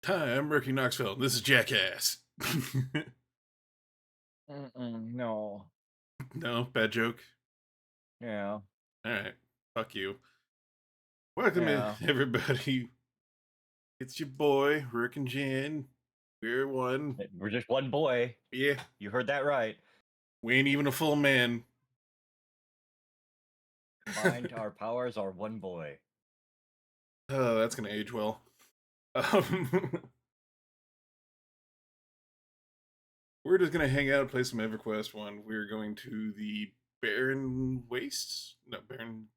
Hi, I'm Rerk Knoxville. This is Jackass. No. No, bad joke. Yeah. All right, fuck you. Welcome in, Yeah. everybody. It's your boy Rerk and Jan. We're one. We're just one boy. Yeah, You heard that right. we ain't even a full man. Combined, our powers are one boy. Oh, that's gonna age well. Um, we're just gonna hang out, play some EverQuest. One. We're going to the Barren Wastes. No, Barren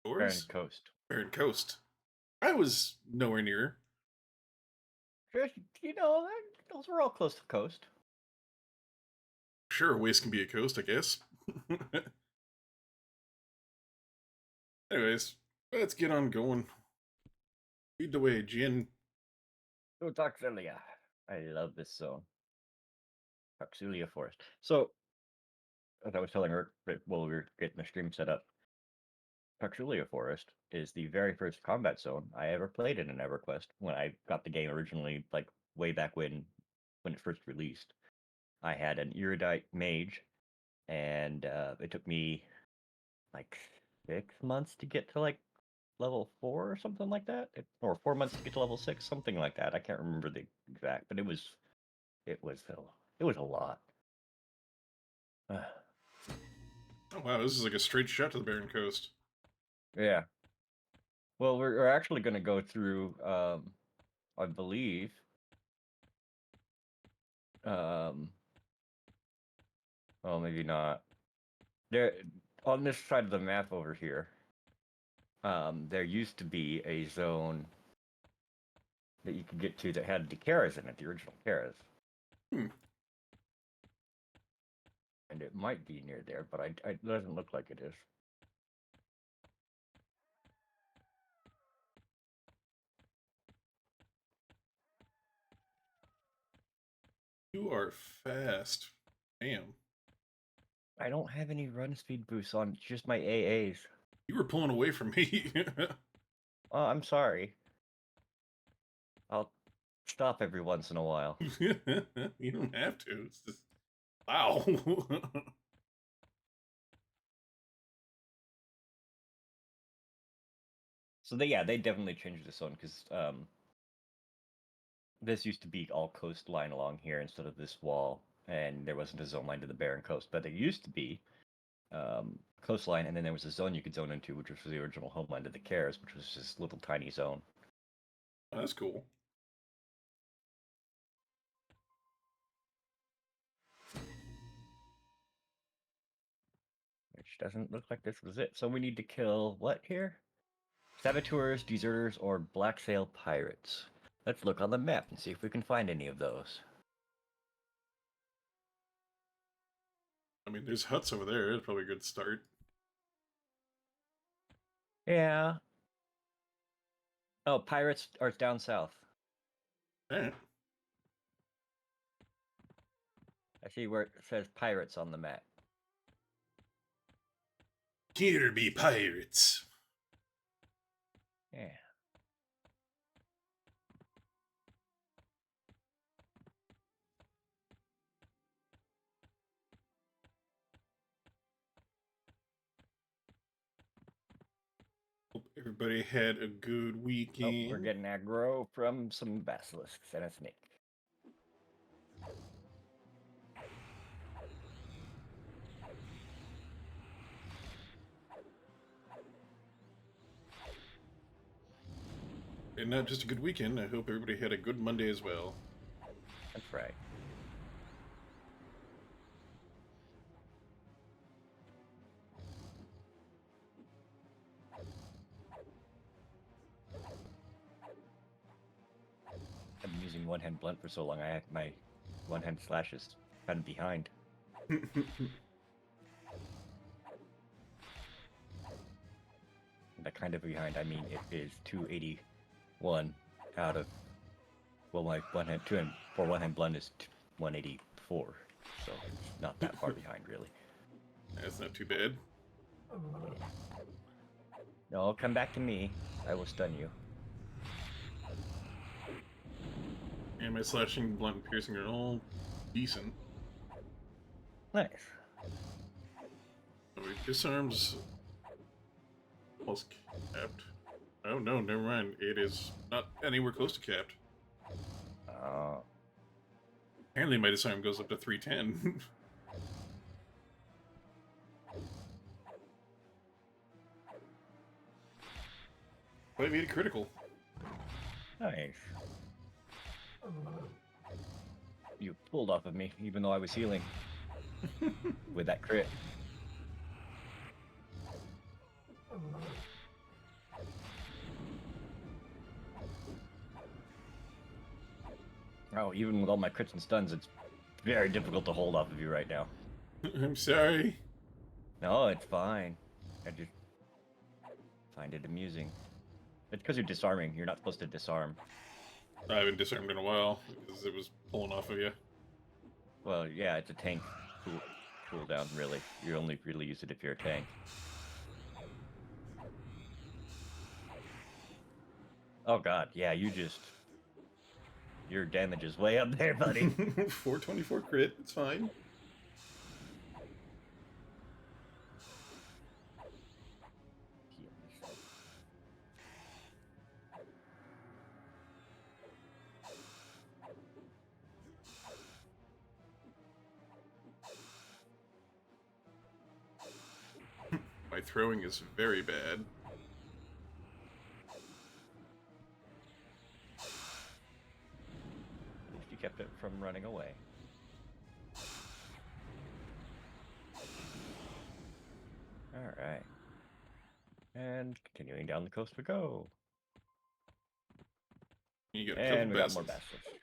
Baron Shores. Coast. Barren Coast. I was nowhere near. Just, those are all close to the coast. Sure, a waste can be a coast, I guess. Anyways, let's get on going. Lead the way, Jin. Oh, Toxelia. I love this zone. Toxelia Forest. So, as I was telling her while we were getting the stream set up, Toxelia Forest is the very first combat zone I ever played in an EverQuest when I got the game originally, like way back when it first released. I had an erudite mage, and it took me like 6 months to get to like level 4 or something like that, or 4 months to get to level 6, something like that. I can't remember the exact, but it was a lot. Oh wow, this is like a straight shot to the Barren Coast. Yeah. Well, we're actually going to go through, I believe, um, well, maybe not. There, on this side of the map over here, there used to be a zone that you could get to that had the Karas in it, the original Karas. Hmm. And it might be near there, but it doesn't look like it is. You are fast. Damn. I don't have any run speed boosts on, just my AAs. You were pulling away from me. Oh, I'm sorry. I'll stop every once in a while. You don't have to. It's just wow. So they definitely changed this one because this used to be all coastline along here instead of this wall, and there wasn't a zone line to the barren coast. But there used to be coastline, and then there was a zone you could zone into, which was the original homeland of the Cares, which was this little tiny zone. Oh, that's cool. Which doesn't look like this was it. So we need to kill what here? Saboteurs, deserters, or black sail pirates. Let's look on the map and see if we can find any of those. I mean, there's huts over there. It's probably a good start. Yeah. Oh, pirates are down south. Alright. I see where it says pirates on the map. Here be pirates. Yeah. Hope everybody had a good Oh, we're weekend. getting aggro from some basilisks and a snake. And not just a good weekend, I hope everybody had a good Monday as well. That's right. I've been using one-hand blunt for so long, I had my one-hand slashes kind of behind. By kind of behind, I mean it is 281 out of, well, my one-hand, two-hand, for one-hand blunt is 184, so it's not that far behind, really. That's not too bad. No, come back to me. I will stun you. And my slashing, blunt, and piercing are all decent. Nice. Oh, wait, disarms almost capped. Oh no, never mind. It is not anywhere close to capped. Uh, Apparently my disarm goes up to 310. 580 critical. nice. You pulled off of me, even though I was healing with that crit. Oh, even with all my crits and stuns, it's very difficult to hold off of you right now. I'm sorry. No, it's fine. I just find it amusing. It's because you're disarming. You're not supposed to disarm. I haven't disarmed in a while because it was pulling off of you. Well, yeah, it's a tank cooldown, really. You only really use it if you're a tank. Oh god, yeah, your damage is way up there, buddy. 424 crit, it's fine. Heal myself. My throwing is very bad. At least you kept it from running away. Alright. And continuing down the coast we go. You got a And couple we got more bastards. bastards.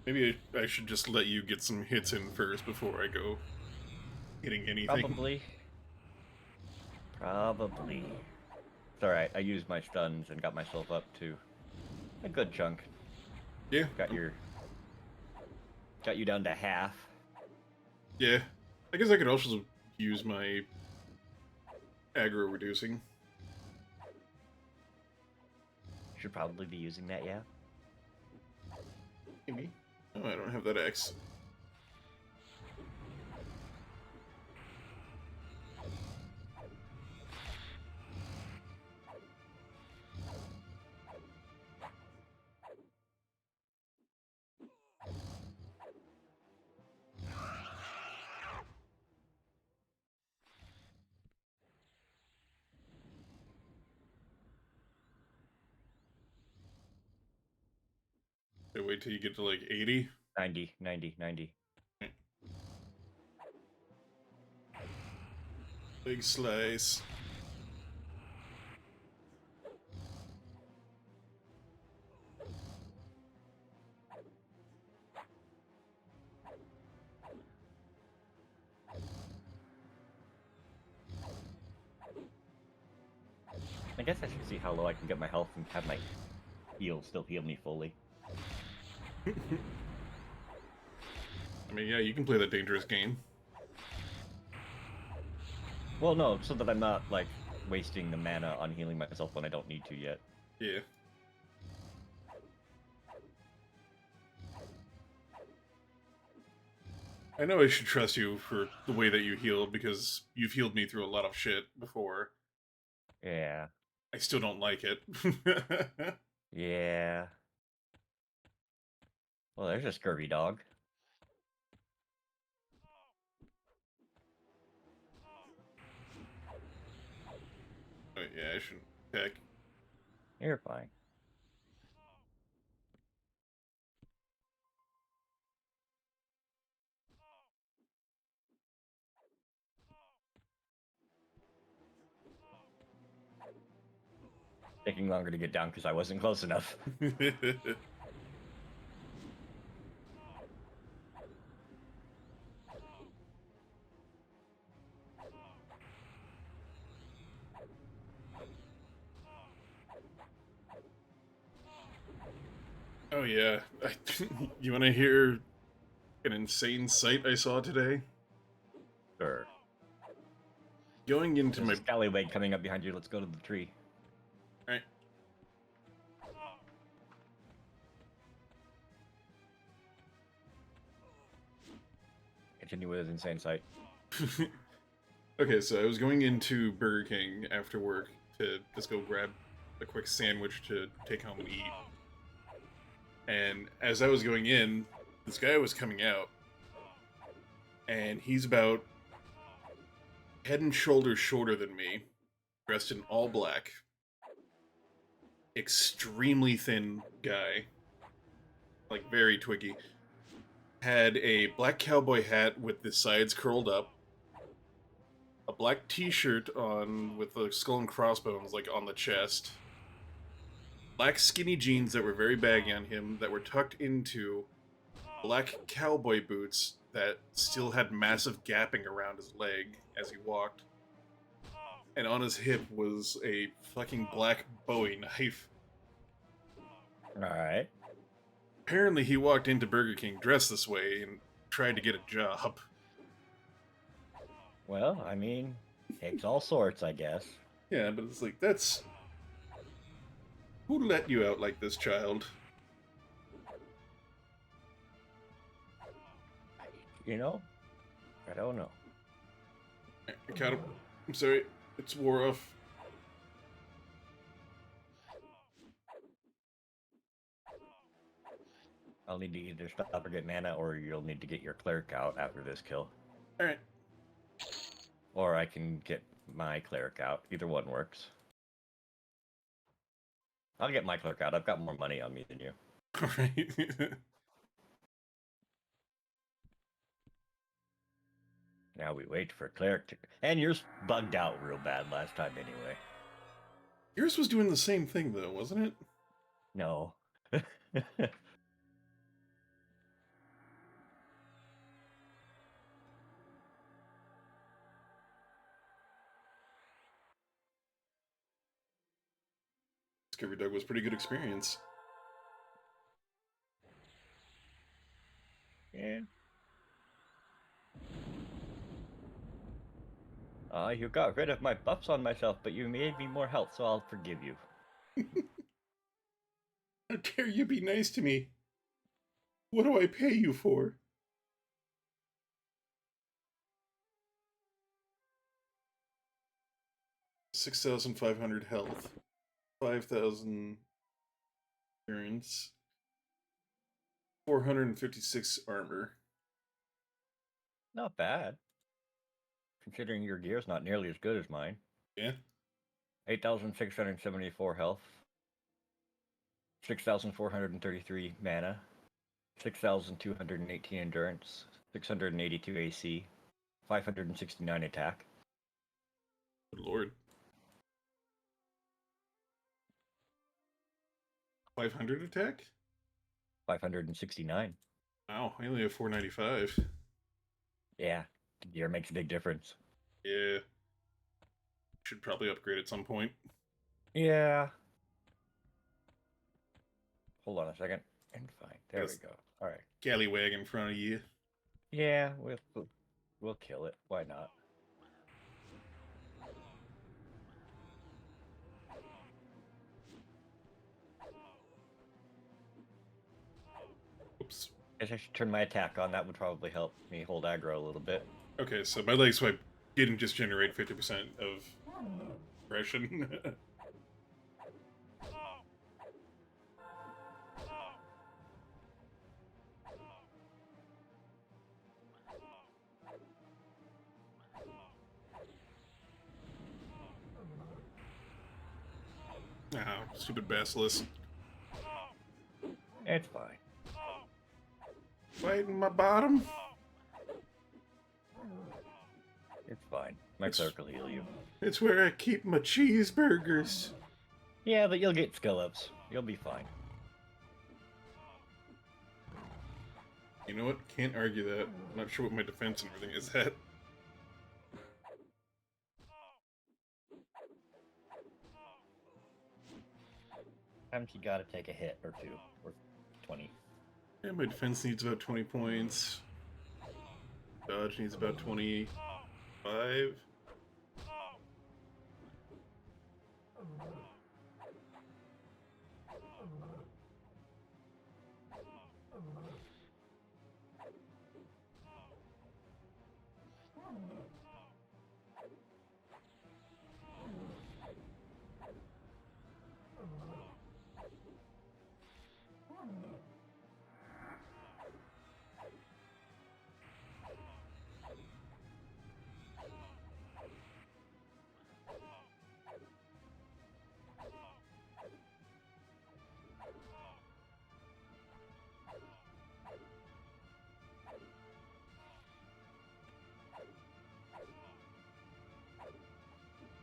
Maybe I should just let you get some hits in first before I go hitting anything. Probably. Probably. It's alright, I used my stuns and got myself up to a good chunk. Yeah. Got you down to half. Yeah. I guess I could also use my aggro reducing. Should probably be using that, yeah. Maybe. Oh, I don't have that X. Okay, wait till you get to like 80. 90, 90, 90. Big slice. I guess I should see how low I can get my health and have my heal still heal me fully. I mean, yeah, you can play that dangerous game. Well, no, so that I'm not, like, wasting the mana on healing myself when I don't need to yet. Yeah. I know I should trust you for the way that you heal because you've healed me through a lot of shit before. Yeah. I still don't like it. Yeah. Well, there's a scurvy dog. But yeah, I shouldn't attack. You're fine. Taking longer to get down because I wasn't close enough. yeah. You want to hear an insane sight I saw today? Sure. Going into There's my a scallywag coming up behind you. Let's go to the tree. right. Continue with his insane sight. Okay, so I was going into Burger King after work to just go grab a quick sandwich to take home and eat. And as I was going in, this guy was coming out, and he's about head and shoulders shorter than me, dressed in all black. Extremely thin guy, like very twiggy. Had a black cowboy hat with the sides curled up, a black t-shirt on with the skull and crossbones like on the chest, black skinny jeans that were very baggy on him that were tucked into black cowboy boots that still had massive gapping around his leg as he walked. And on his hip was a fucking black Bowie knife. Alright. Apparently he walked into Burger King dressed this way and tried to get a job. Well, I mean, takes all sorts, I guess. Yeah, but it's like, that's... Who let you out like this, child? You know? I don't know. I caught him. I'm sorry. It's wore off. I'll need to either stop or get mana, or you'll need to get your cleric out after this kill. Alright. Or I can get my cleric out. Either one works. I'll get my cleric out. I've got more money on me than you. Alright. Now we wait for cleric to... And yours bugged out real bad last time anyway. Yours was doing the same thing, though, wasn't it? No. Discovery Dog was a pretty good experience. Yeah. You got rid of my buffs on myself, but you made me more health, so I'll forgive you. How dare you be nice to me? What do I pay you for? $6,500 health. 5,000 endurance. 456 armor. Not bad. Considering your gear's not nearly as good as mine. Yeah. 8,674 health. 6,433 mana. 6,218 endurance. 682 AC. 569 attack. Good lord. 500 attack? 569. Wow, I only have 495. Yeah, the gear makes a big difference. Yeah. Should probably upgrade at some point. Yeah. Hold on a second. And fine. There Yes. we go. All right. Scallywag in front of you. Yeah, we'll kill it. Why not? Oops. Guess I should turn my attack on. That would probably help me hold aggro a little bit. Okay, so my leg swipe didn't just generate 50% of aggression. Ah, stupid basilisk. It's fine. Biting my bottom? It's fine. My cleric will heal you. It's where I keep my cheeseburgers. Yeah, but you'll get skill ups. You'll be fine. You know what? Can't argue that. I'm not sure what my defense and everything is at. Sometimes you gotta take a hit or two, or 20. Yeah, my defense needs about 20 points. Dodge needs about 25.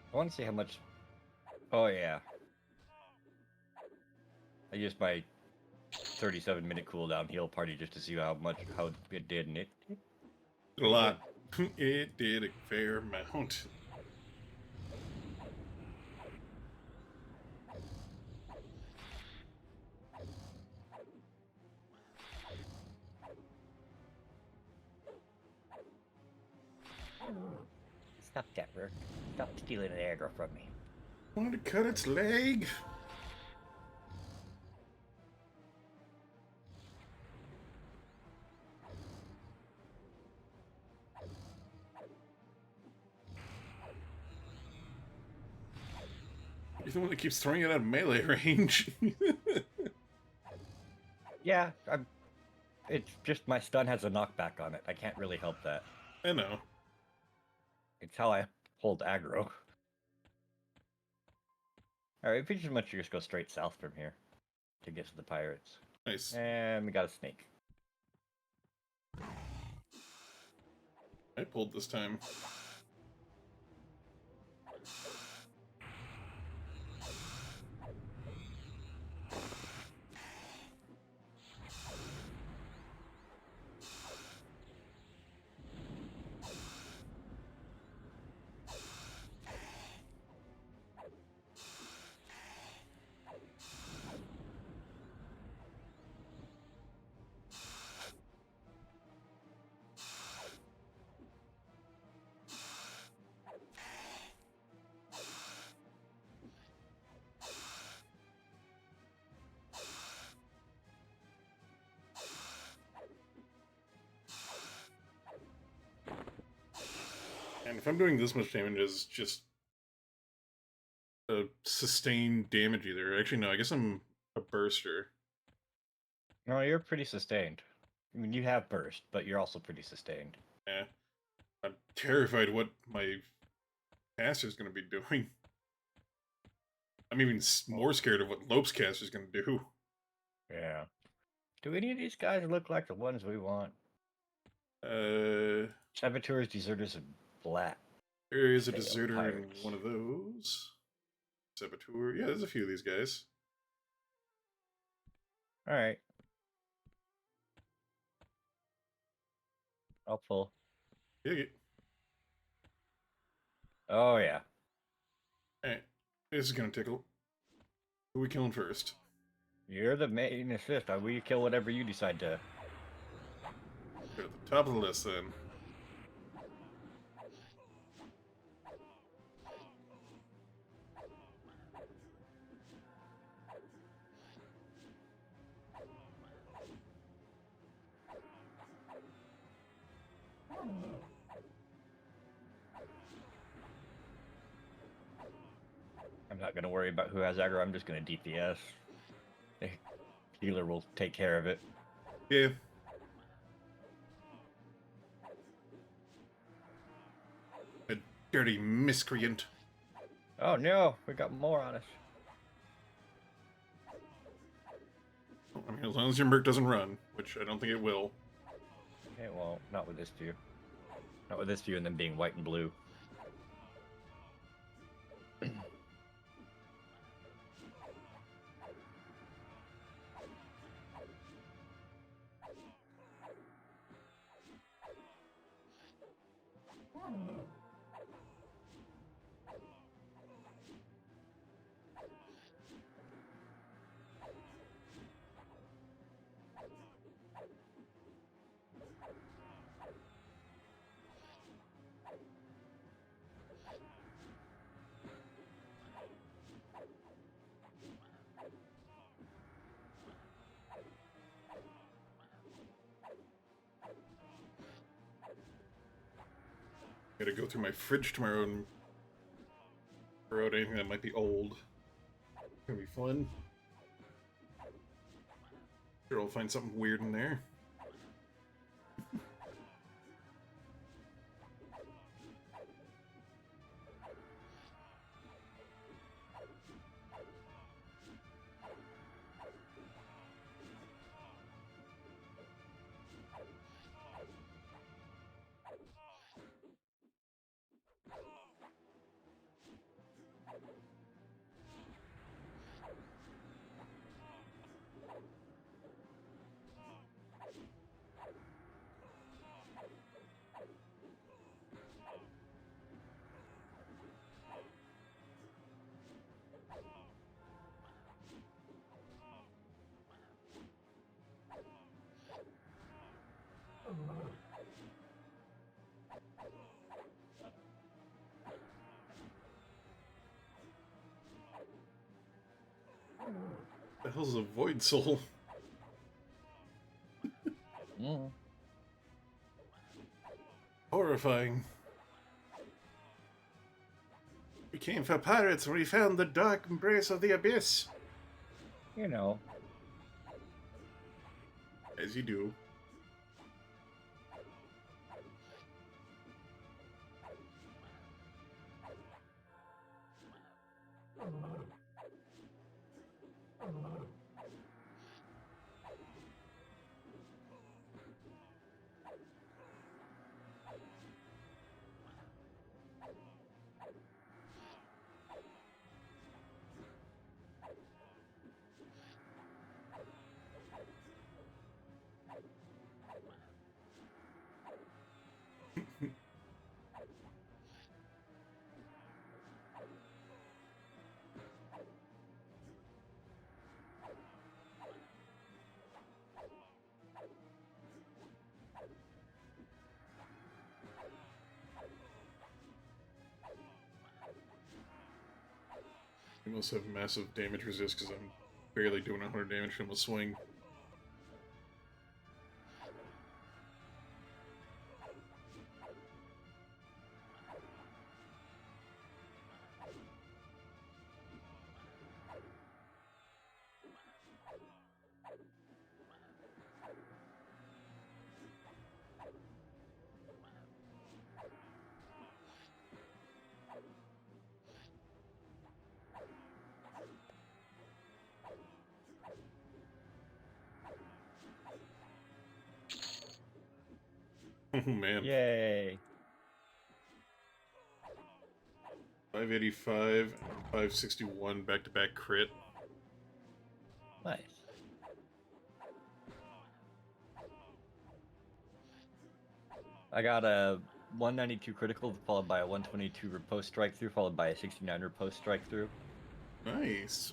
I want to see how much. Oh yeah, I used my 37-minute cooldown heal party just to see how it did, and it A lot. It did a fair amount. Stop that, Rerk. Stop stealing an aggro from me. Want to cut its leg? You're the one that keeps throwing it out of melee range. Yeah, it's just my stun has a knockback on it. I can't really help that. I know. It's how I hold aggro. Alright, we pretty much just go straight south from here to get to the pirates. Nice. And we got a snake. I pulled this time. And if I'm doing this much damage, it's just a sustained damage either. Actually, no, I guess I'm a burster. No, you're pretty sustained. I mean, you have burst, but you're also pretty sustained. Yeah. I'm terrified what my caster's going to be doing. I'm even more scared of what Lope's caster's going to do. Yeah. Do any of these guys look like the ones we want? Saboteurs, deserters, and black. There is a Failed deserter pirates. in one of those. Saboteur. Yeah, there's a few of these guys. Alright. I'll pull. Yeah. Oh, yeah. Alright. This is going to tickle. Who are we killing first? You're the main assist. We kill whatever you decide to. At the top of the list, then. I'm not going to worry about who has aggro. I'm just going to DPS. The healer will take care of it. Yeah. A dirty miscreant. Oh, no. We got more on us. I mean, as long as your merc doesn't run, which I don't think it will. Okay, well, not with this view. Not with this view and then being white and blue. Gotta go through my fridge tomorrow and throw out anything that might be old. Gonna be fun. Sure, I'll find something weird in there. The hell's a void soul? Horrifying. We came for pirates and we found the dark embrace of the abyss. You know. As you do. You must have massive damage resist because I'm barely doing 100 damage from a swing. Oh man. Yay. 585, 561 back-to-back crit. Nice. I got a 192 critical followed by a 122 riposte strike through followed by a 69 riposte strike through. Nice.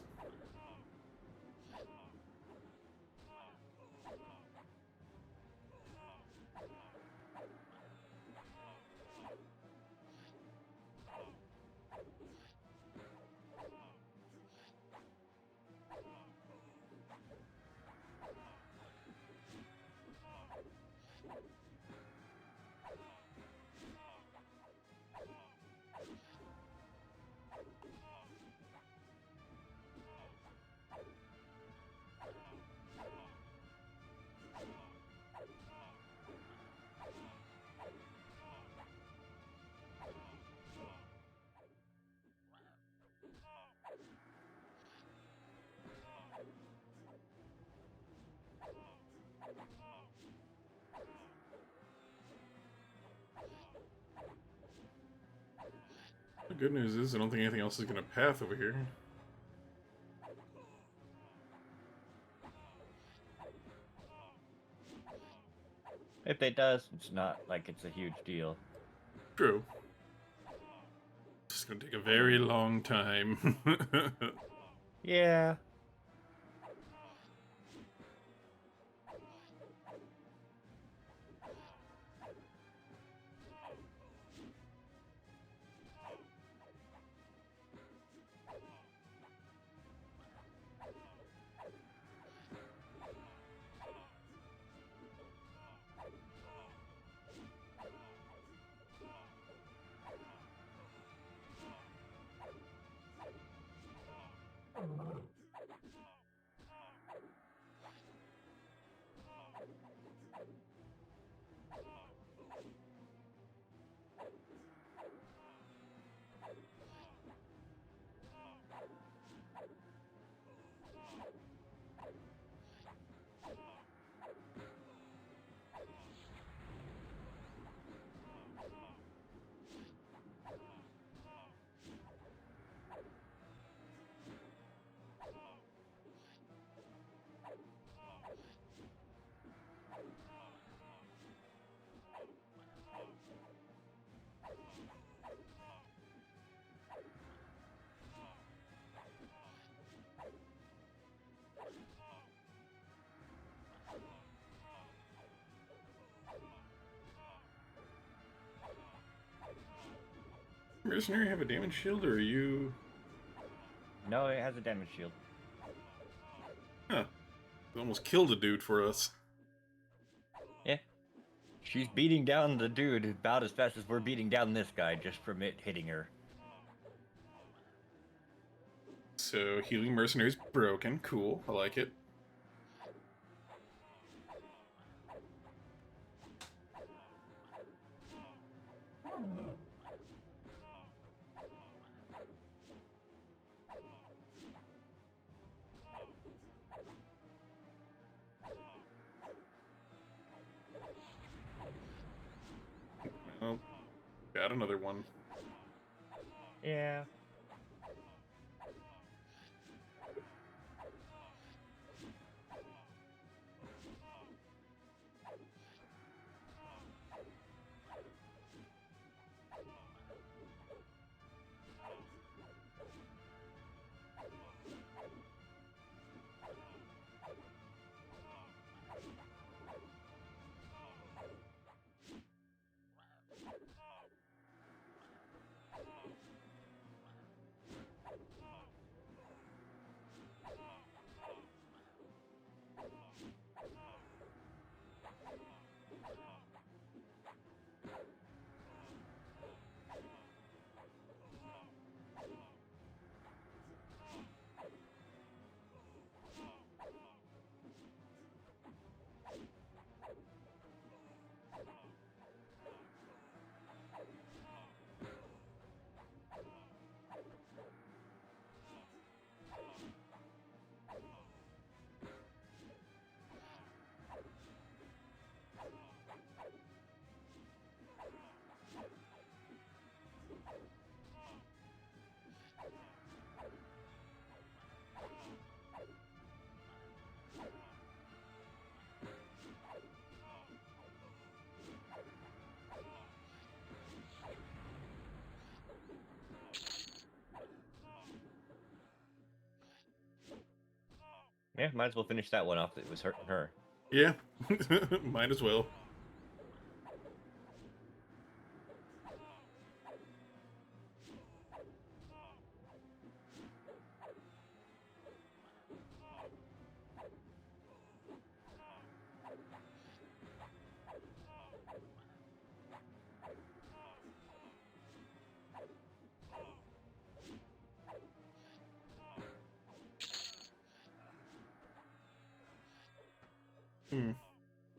The good news is I don't think anything else is going to path over here. If it does, it's not like it's a huge deal. True. It's going to take a very long time. Yeah. mercenary have a damage shield, or are you? No, it has a damage shield. Huh. It almost killed a dude for us. Yeah. She's beating down the dude about as fast as we're beating down this guy just from it hitting her. So healing mercenary's broken. Cool. I like it. Oh, got another one. Yeah. Yeah, might as well finish that one off. It was hurting her. Yeah. Might as well.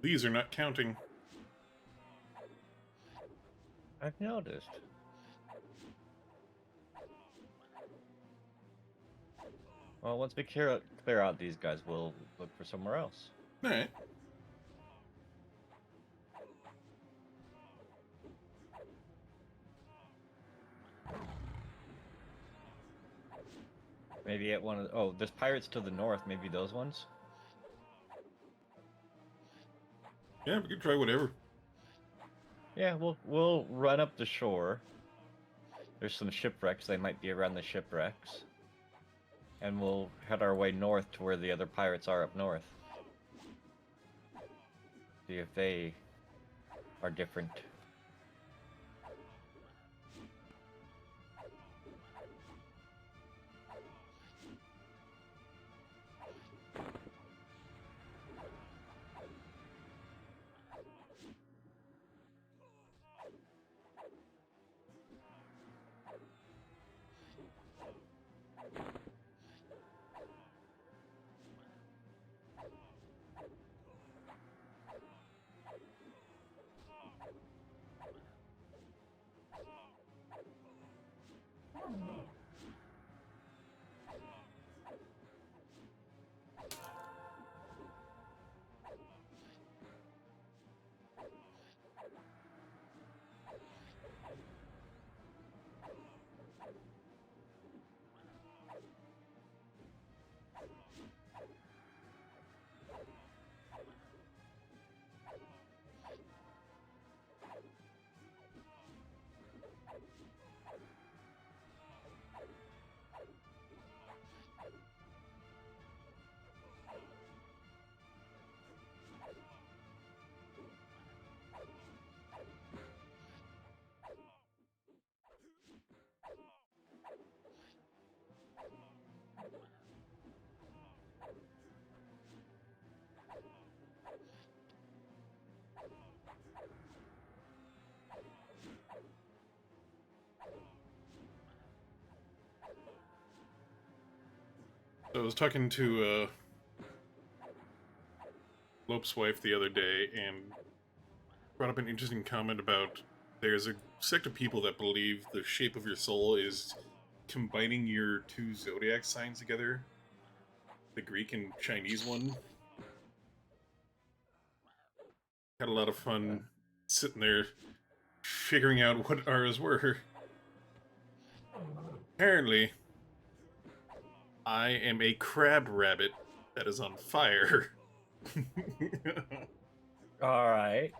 These are not counting. I've noticed. Well, once we clear out these guys, we'll look for somewhere else. Alright. Maybe at one of oh, there's pirates to the north. Maybe those ones. Yeah, we could try whatever. Yeah, we'll run up the shore. There's some shipwrecks. They might be around the shipwrecks. And we'll head our way north to where the other pirates are up north. See if they are different. So I was talking to Lope's wife the other day and brought up an interesting comment about there's a sect of people that believe the shape of your soul is combining your two zodiac signs together, the Greek and Chinese one. Had a lot of Uh, fun sitting there figuring out what ours were. Apparently, I am a crab rabbit that is on fire. all right.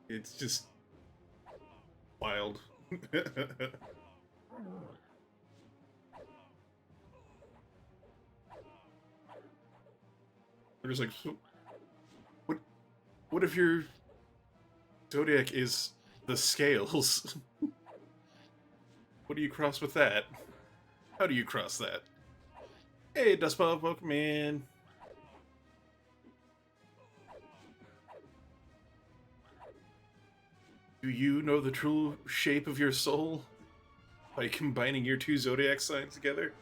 It's just wild. They're just like, so what? What if your zodiac is the scales? What do you cross with that? How do you cross that? Hey, Dustball, welcome in. Do you know the true shape of your soul by combining your two zodiac signs together?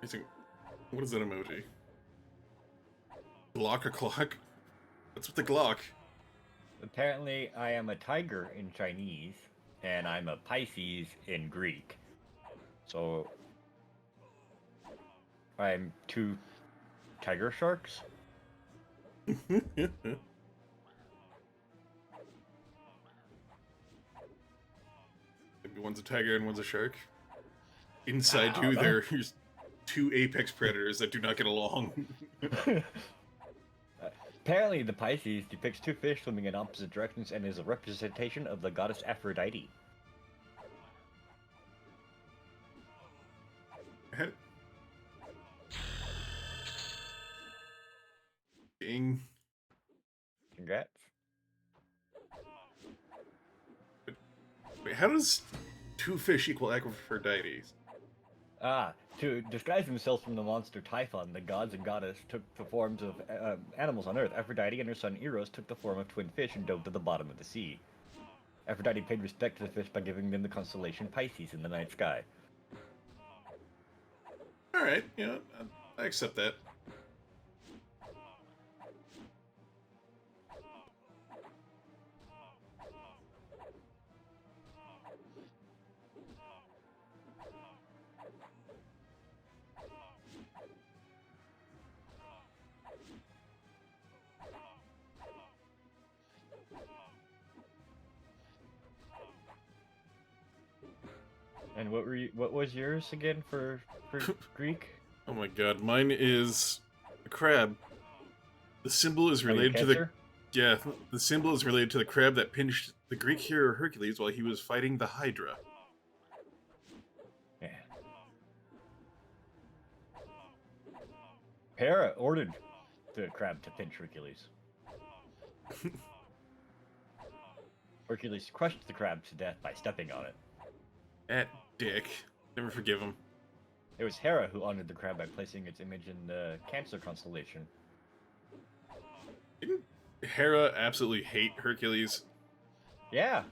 I think, what is that emoji? Glock or clock? What's with the Glock? Apparently, I am a tiger in Chinese, and I'm a Pisces in Greek. So I'm two tiger sharks. Maybe one's a tiger and one's a shark. Inside I you, don't know. there's two apex predators that do not get along. Apparently, the Pisces depicts two fish swimming in opposite directions and is a representation of the goddess Aphrodite. Ding. Congrats. Wait, how does two fish equal Aphrodite? To disguise themselves from the monster Typhon, the gods and goddess took the forms of animals on Earth. Aphrodite and her son Eros took the form of twin fish and dove to the bottom of the sea. Aphrodite paid respect to the fish by giving them the constellation Pisces in the night sky. Alright, yeah, I accept that. And what was yours again for Greek? Oh my god, mine is a crab. The symbol is Oh, your related to the Cancer? yeah, the symbol is related to the crab that pinched the Greek hero Hercules while he was fighting the Hydra. Yeah. Hera ordered the crab to pinch Hercules. Hercules crushed the crab to death by stepping on it. That dick. Never forgive him. It was Hera who honored the crab by placing its image in the Cancer constellation. Didn't Hera absolutely hate Hercules? Yeah.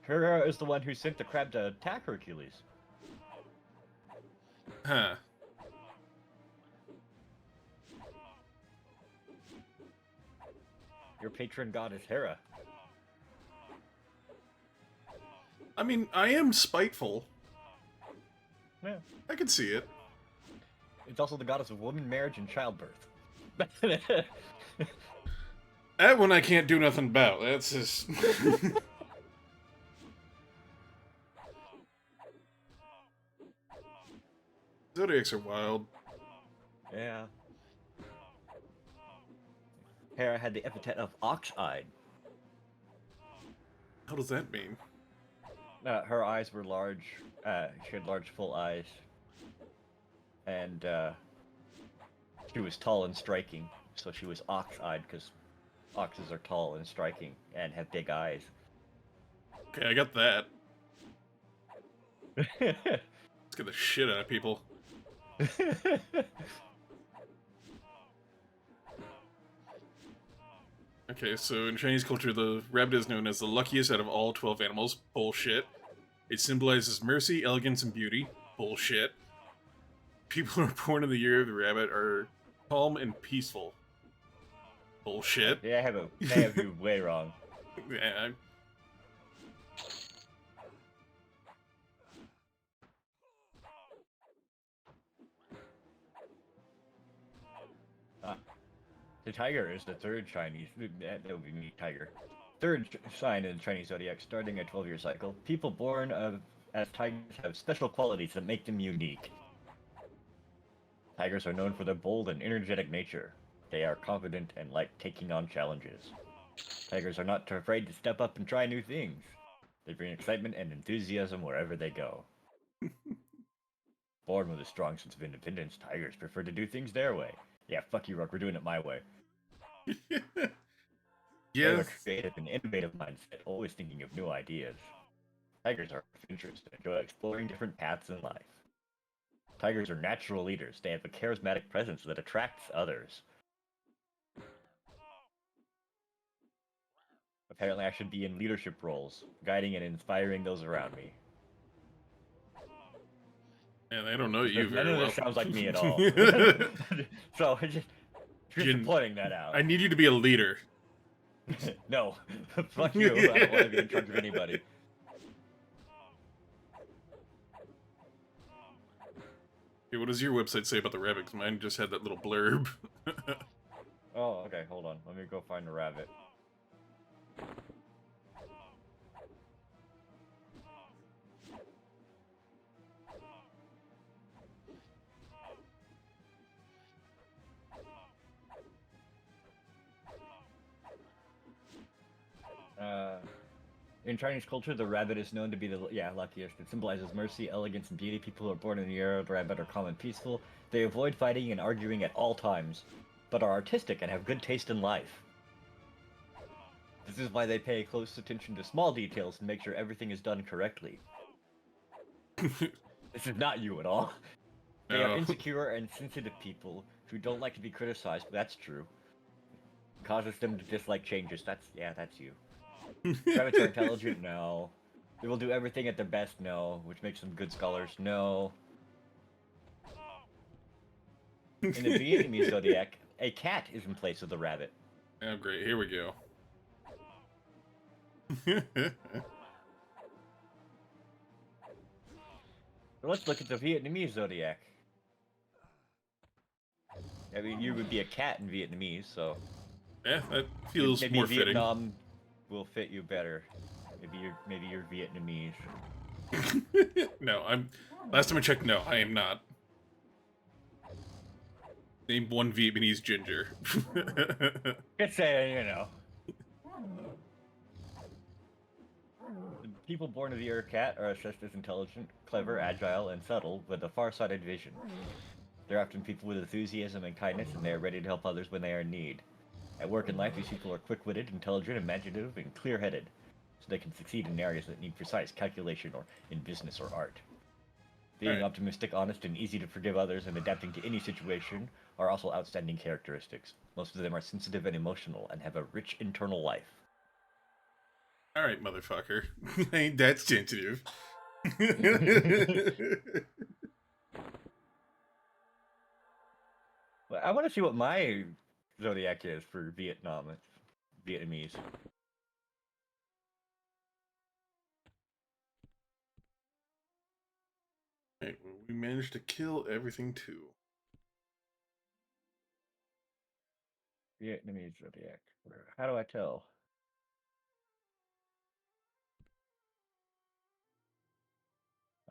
Hera is the one who sent the crab to attack Hercules. Huh. Your patron god is Hera. I mean, I am spiteful. Yeah. I can see it. It's also the goddess of woman, marriage, and childbirth. That one I can't do nothing about. That's just... Zodiacs are wild. Yeah. Hera had the epithet of ox-eyed. How does that mean? Her eyes were large. She had large, full eyes. And she was tall and striking. so she was ox-eyed because oxes are tall and striking and have big eyes. Okay, I got that. Let's get the shit out of people. Okay, so in Chinese culture, the rabbit is known as the luckiest out of all 12 animals. Bullshit. It symbolizes mercy, elegance, and beauty. Bullshit. People who are born in the year of the rabbit are calm and peaceful. Bullshit. They have you way wrong. Yeah, The tiger is the third Chinese. That would be me, tiger. Third sign in the Chinese zodiac, starting a 12-year cycle. People born as tigers have special qualities that make them unique. Tigers are known for their bold and energetic nature. They are confident and like taking on challenges. Tigers are not afraid to step up and try new things. They bring excitement and enthusiasm wherever they go. Born with a strong sense of independence, tigers prefer to do things their way. Yeah, fuck you, Rerk, we're doing it my way. They have a yes. creative and innovative mindset, always thinking of new ideas. Tigers are adventurous and enjoy exploring different paths in life. Tigers are natural leaders. They have a charismatic presence that attracts others. Apparently, I should be in leadership roles, guiding and inspiring those around me. Man, I don't know you None very of well. this sounds like me at all. So, just Jin, pointing that out. I need you to be a leader. No, fuck you. I don't want to be in charge of anybody. Okay, what does your website say about the rabbit? 'Cause mine just had that little blurb. Oh, okay, hold on. Let me go find a rabbit. In Chinese culture, the rabbit is known to be the luckiest. It symbolizes mercy, elegance, and beauty. People who are born in the year of the rabbit are calm and peaceful. They avoid fighting and arguing at all times, but are artistic and have good taste in life. This is why they pay close attention to small details and make sure everything is done correctly. This is not you at all. They are No. insecure and sensitive people who don't like to be criticized, but that's true. Causes them to dislike changes. That's you. Rabbits are intelligent? No. They will do everything at their best? No. Which makes them good scholars? No. In the Vietnamese zodiac, a cat is in place of the rabbit. Oh, great. Here we go. So let's look at the Vietnamese zodiac. I mean, you would be a cat in Vietnamese, so Yeah, that feels maybe more Vietnam will fit you better. Maybe you're Vietnamese. fitting. No, I'm. Last time I checked, no, I am not. Name one Vietnamese ginger. Just saying, you know. People born of the year cat are assessed as intelligent, clever, agile, and subtle with a far-sighted vision. They're often people with enthusiasm and kindness, and they are ready to help others when they are in need. At work and life, these people are quick-witted, intelligent, imaginative, and clear-headed, so they can succeed in areas that need precise calculation or in business or art. Being Alright. optimistic, honest, and easy to forgive others and adapting to any situation are also outstanding characteristics. Most of them are sensitive and emotional and have a rich internal life. Alright, motherfucker. Ain't that sensitive. Well, I want to see what my zodiac is for Vietnamese. Right, well, we managed to kill everything too. Vietnamese zodiac. How do I tell?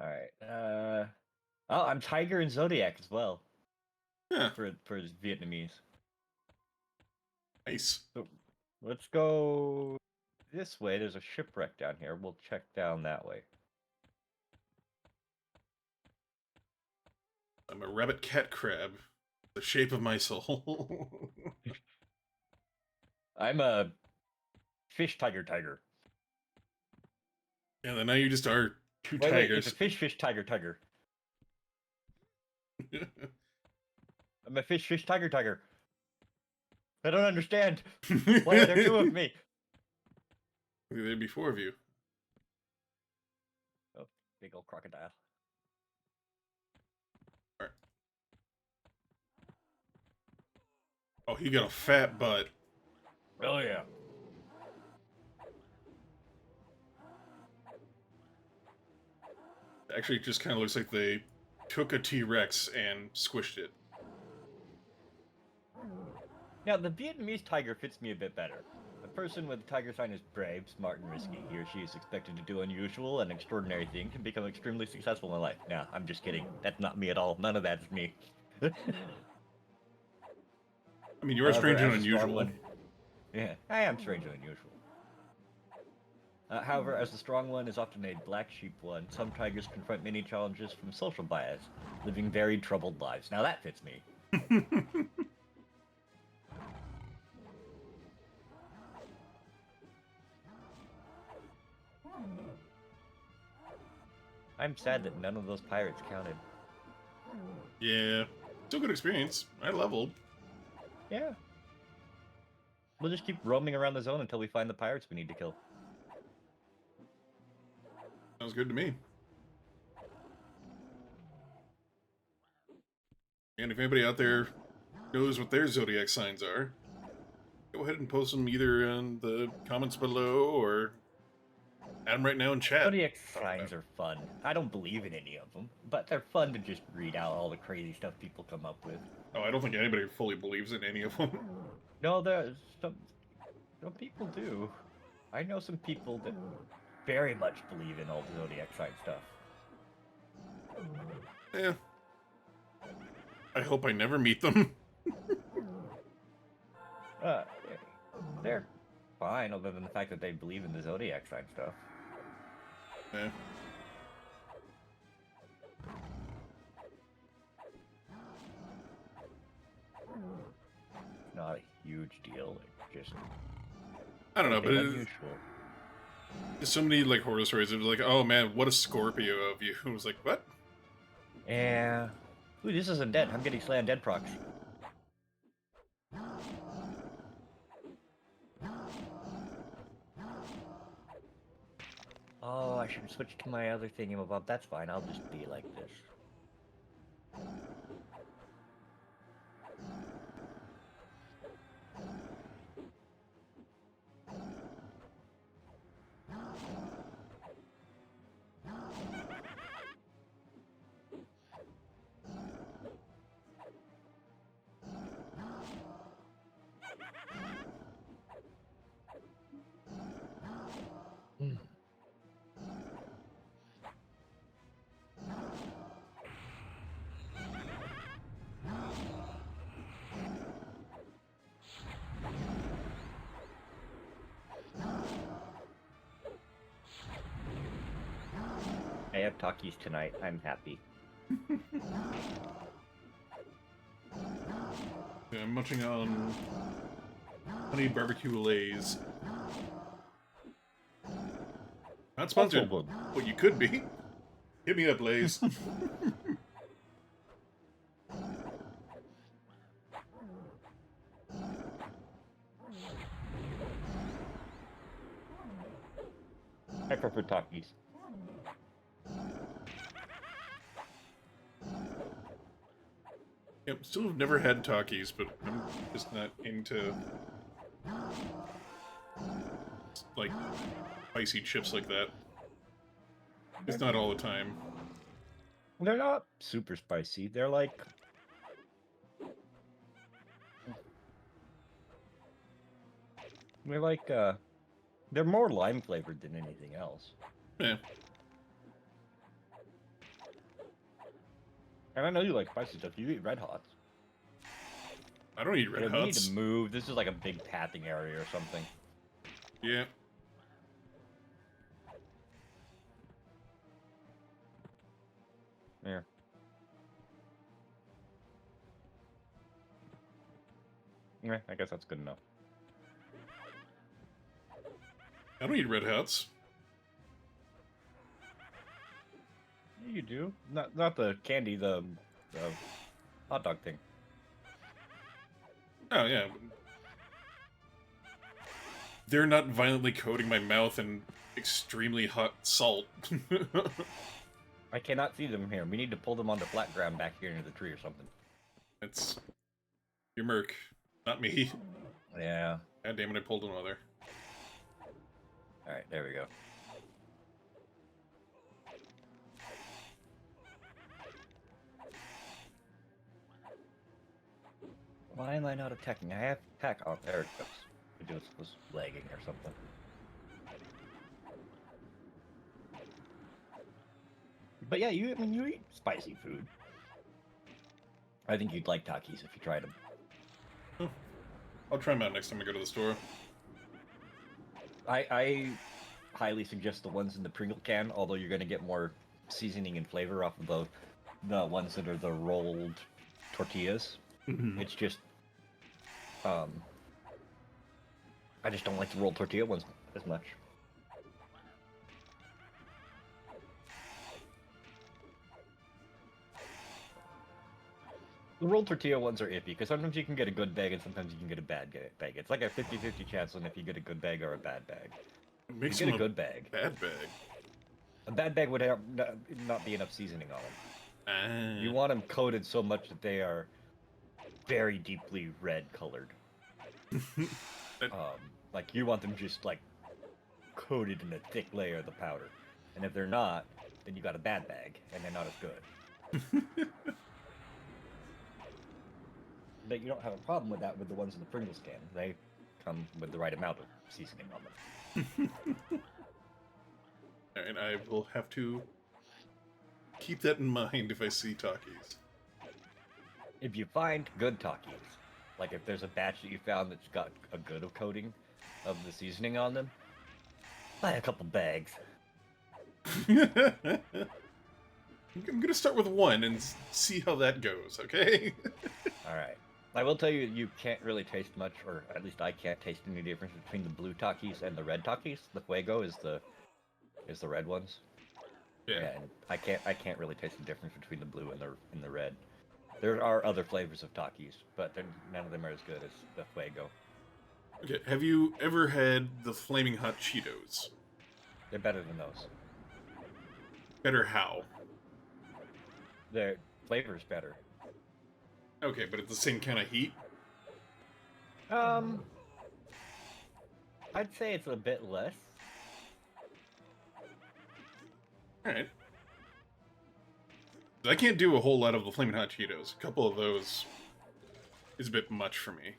All right. Oh, I'm Tiger and Zodiac as well Yeah, for Vietnamese. nice. So let's go this way. There's a shipwreck down here. We'll check down that way. I'm a rabbit cat crab. The shape of my soul. I'm a fish tiger. And then now you just are two Wait, it's a tigers. fish tiger. I'm a fish tiger. I don't understand. Why are there two of me? There'd be four of you. Oh, big old crocodile. Alright. Oh, he got a fat butt. Oh yeah. Actually, it just kind of looks like they took a T-Rex and squished it. Now the Vietnamese tiger fits me a bit better. A person with a tiger sign is brave, smart, and risky. He or she is expected to do unusual and extraordinary things and become extremely successful in life. Nah, I'm just kidding. That's not me at all. None of that's me. I mean, you are However, strange and as a strong unusual. one, yeah, I am strange and unusual. However, as the strong one is often a black sheep one, some tigers confront many challenges from social bias, living very troubled lives. Now that fits me. I'm sad that none of those pirates counted. Yeah. Still good experience. I leveled. Yeah. We'll just keep roaming around the zone until we find the pirates we need to kill. Sounds good to me. And if anybody out there knows what their zodiac signs are, go ahead and post them either in the comments below or add them right now in chat. Zodiac signs are fun. I don't believe in any of them, but they're fun to just read out all the crazy stuff people come up with. Oh, I don't think anybody fully believes in any of them. No, there's some people do. I know some people that very much believe in all the zodiac sign stuff. Yeah. I hope I never meet them. Uh, they're fine, other than the fact that they believe in the zodiac sign stuff. Yeah. Not a huge deal. Just I don't know, but unusual. there's so many like horror stories. It was like, oh man, what a Scorpio of you. I was like, what? Yeah. Ooh, this isn't dead. I'm getting slammed dead procs. Oh, I should switch to my other thingamabob. That's fine. I'll just be like this. I have Takis tonight. I'm happy. Yeah, I'm munching on honey barbecue lays. Not sponsored, Also, but you could be. Hit me up, Lays. I prefer Takis. Yep, still have never had Takis, but I'm just not into like spicy chips like that. It's not all the time. They're not super spicy. They're like... They're more lime flavored than anything else. Yeah. And I know you like spicy stuff. You eat Red Hots. I don't eat Red Yeah, we need to Hots. move. This is like a big pathing area or something. Yeah. Yeah. Yeah, I guess that's good enough. I don't eat Red Hots. Yeah, you do. Not the candy, the hot dog thing. Oh, yeah. They're not violently coating my mouth in extremely hot salt. I cannot see them here. We need to pull them onto flat ground back here into the tree or something. It's your Merc, not me. Yeah. God damn it, I pulled another. Alright, there we go. Why am I not attacking? I have attack on there. It goes. It was lagging or something. But yeah, I mean, you eat spicy food. I think you'd like Takis if you tried them. Oh, I'll try them out next time I go to the store. I highly suggest the ones in the Pringle can, although you're going to get more seasoning and flavor off of the ones that are the rolled tortillas. It's just, I just don't like the rolled tortilla ones as much. The rolled tortilla ones are iffy, because sometimes you can get a good bag and sometimes you can get a bad bag. It's like a 50-50 chance on if you get a good bag or a bad bag. It makes You them get a good bag. bad bag. A bad bag would have not be enough seasoning on them. You want them coated so much that they are very deeply red colored. Like you want them just like coated in a thick layer of the powder. And if they're not, then you got a bad bag and they're not as good. But you don't have a problem with that with the ones in the Pringles can. They come with the right amount of seasoning on them. And I will have to keep that in mind if I see Takis. If you find good Takis, like if there's a batch that you found that's got a good coating of the seasoning on them, buy a couple bags. I'm gonna start with one and see how that goes, okay? Alright. I will tell you, you can't really taste much, or at least I can't taste any difference between the blue Takis and the red Takis. The Fuego is the red ones. Yeah. And I can't really taste the difference between the blue and the red. There are other flavors of Takis, but none of them are as good as the Fuego. Okay, have you ever had the Flaming Hot Cheetos? They're better than those. Better how? Their flavor's better. Okay, but it's the same kind of heat? I'd say it's a bit less. Alright. I can't do a whole lot of the Flaming Hot Cheetos. A couple of those is a bit much for me.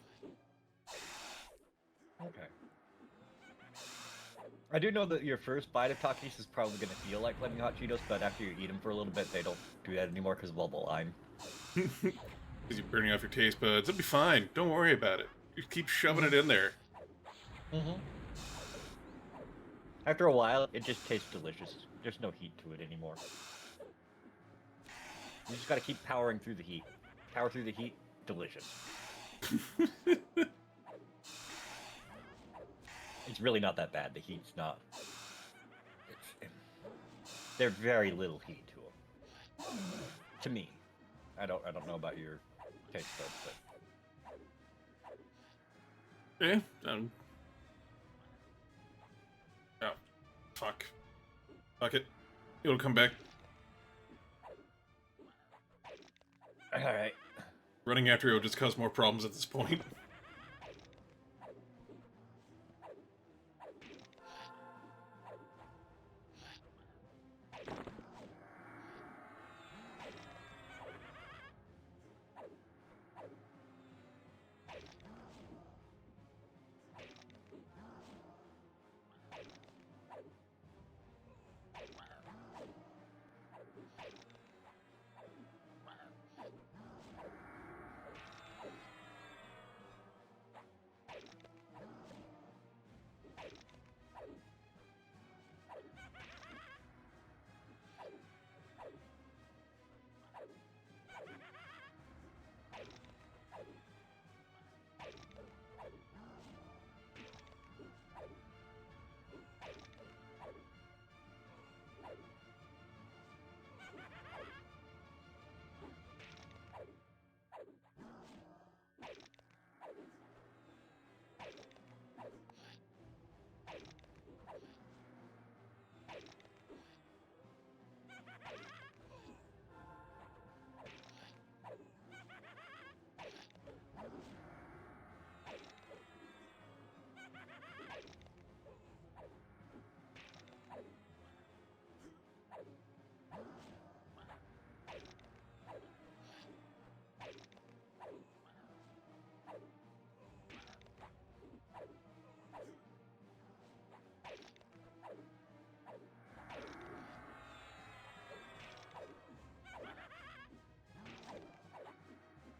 Okay. I do know that your first bite of Takis is probably going to feel like Flaming Hot Cheetos, but after you eat them for a little bit, they don't do that anymore because of all the lime. Because you're burning off your taste buds. It'll be fine. Don't worry about it. You keep shoving it in there. After a while, it just tastes delicious. There's no heat to it anymore. You just gotta keep powering through the heat. Power through the heat, delicious. It's really not that bad. The heat's not. There's very little heat to them. To me, I don't know about your taste buds, but Yeah. Oh, fuck. Fuck it. It'll come back. all right. Running after it will just cause more problems at this point.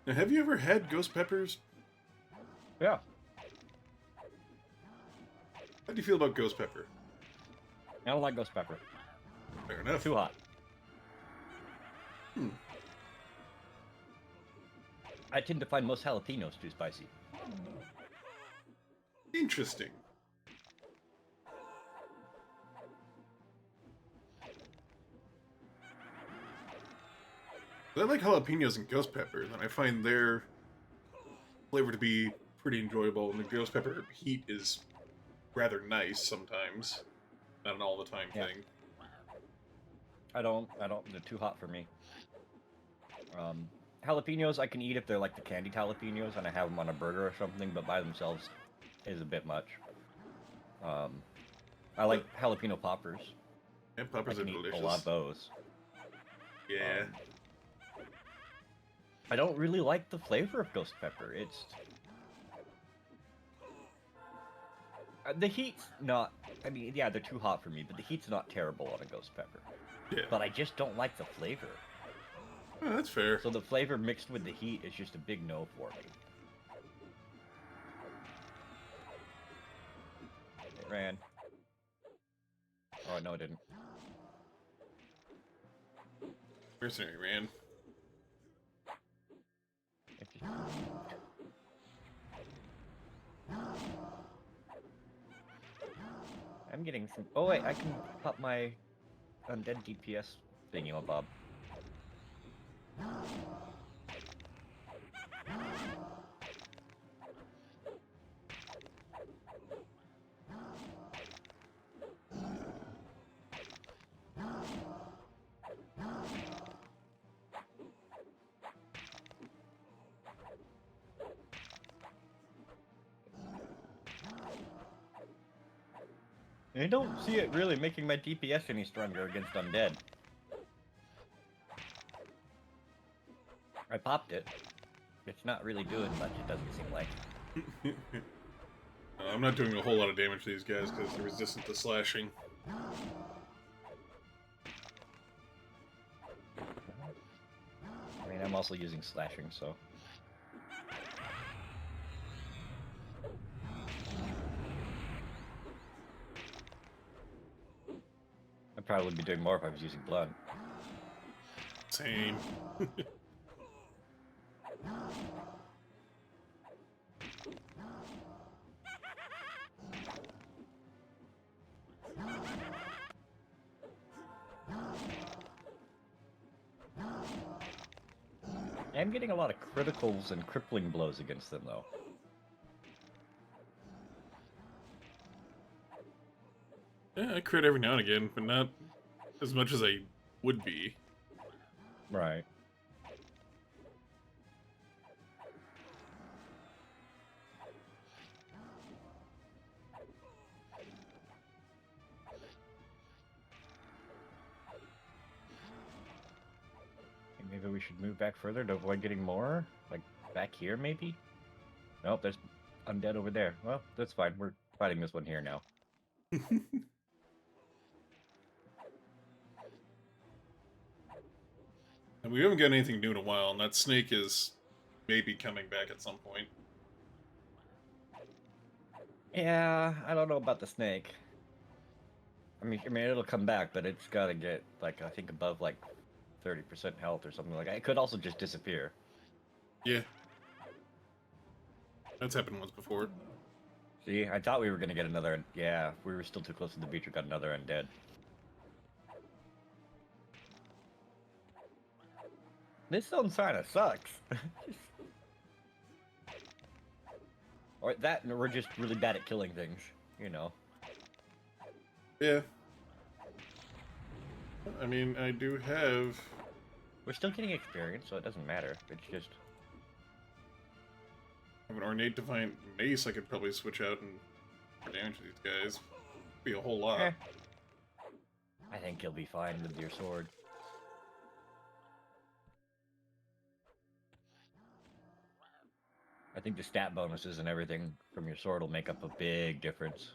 Now, have you ever had ghost peppers? Yeah. How do you feel about ghost pepper? I don't like ghost pepper. Fair enough. Too hot. Hmm. I tend to find most jalapenos too spicy. Interesting. I like jalapenos and ghost peppers, and I find their flavor to be pretty enjoyable, and the ghost pepper heat is rather nice sometimes. Not an all-the-time Yeah. thing. They're too hot for me. Jalapenos I can eat if they're like the candied jalapenos and I have them on a burger or something, but by themselves is a bit much. I like jalapeno poppers. And I peppers are can eat delicious. a lot of those. Yeah. I don't really like the flavor of ghost pepper. It's the heat's not. I mean, yeah, they're too hot for me, but the heat's not terrible on a ghost pepper. Yeah. But I just don't like the flavor. Oh, that's fair. So the flavor mixed with the heat is just a big no for me. It ran. Oh no, it didn't. Mercenary man. It just... I'm getting some. Oh wait, I can pop my undead DPS thingy, Bob. I don't see it really making my DPS any stronger against undead. I popped it. It's not really doing much, it doesn't seem like. I'm not doing a whole lot of damage to these guys because they're resistant to slashing. I mean, I'm also using slashing, so... I'd probably be doing more if I was using blunt. Same. I'm getting a lot of criticals and crippling blows against them, though. Yeah, I crit every now and again, but not as much as I would be. Right. Maybe we should move back further to avoid getting more? Like, back here, maybe? Nope, there's undead over there. Well, that's fine. We're fighting this one here now. And we haven't got anything new in a while, and that snake is maybe coming back at some point. Yeah, I don't know about the snake. I mean, it'll come back, but it's gotta get, like, I think above, like, 30% health or something like that. It could also just disappear. Yeah. That's happened once before. See, I thought we were gonna get another... Yeah, we were still too close to the beach. We got another undead. This zone kinda sucks. Or that, and we're just really bad at killing things, you know. Yeah. I mean, I do have... We're still getting experience, so it doesn't matter. It's just... I have an ornate divine mace I could probably switch out and for damage to these guys. Be a whole lot. Eh. I think you'll be fine with your sword. I think the stat bonuses and everything from your sword will make up a big difference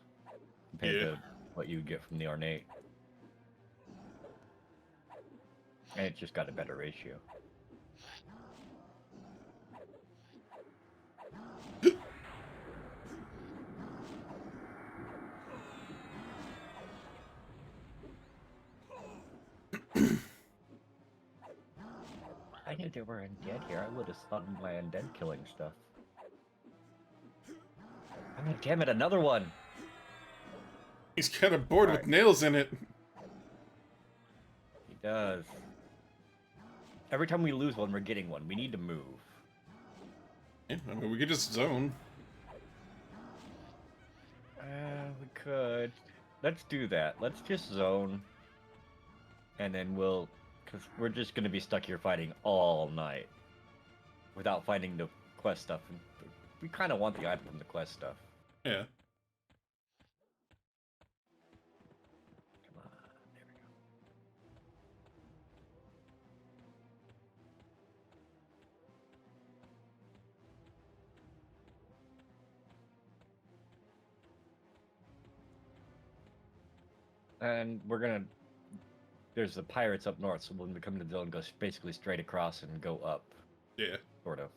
compared to what you get from the ornate. And it's just got a better ratio. knew there were undead here. I would have thought my undead killing stuff. Oh, damn it, another one! He's kind of bored with Alright. nails in it. He does. Every time we lose one, we're getting one. We need to move. Yeah, I mean, we could just zone. We could. Let's do that. Let's just zone. And then we'll... Because we're just going to be stuck here fighting all night. Without finding the quest stuff. We kind of want the item from the quest stuff. Yeah. Come on. There we go. And we're going to... There's the pirates up north, so when we come to the zone, go basically straight across and go up. Yeah. Sort of.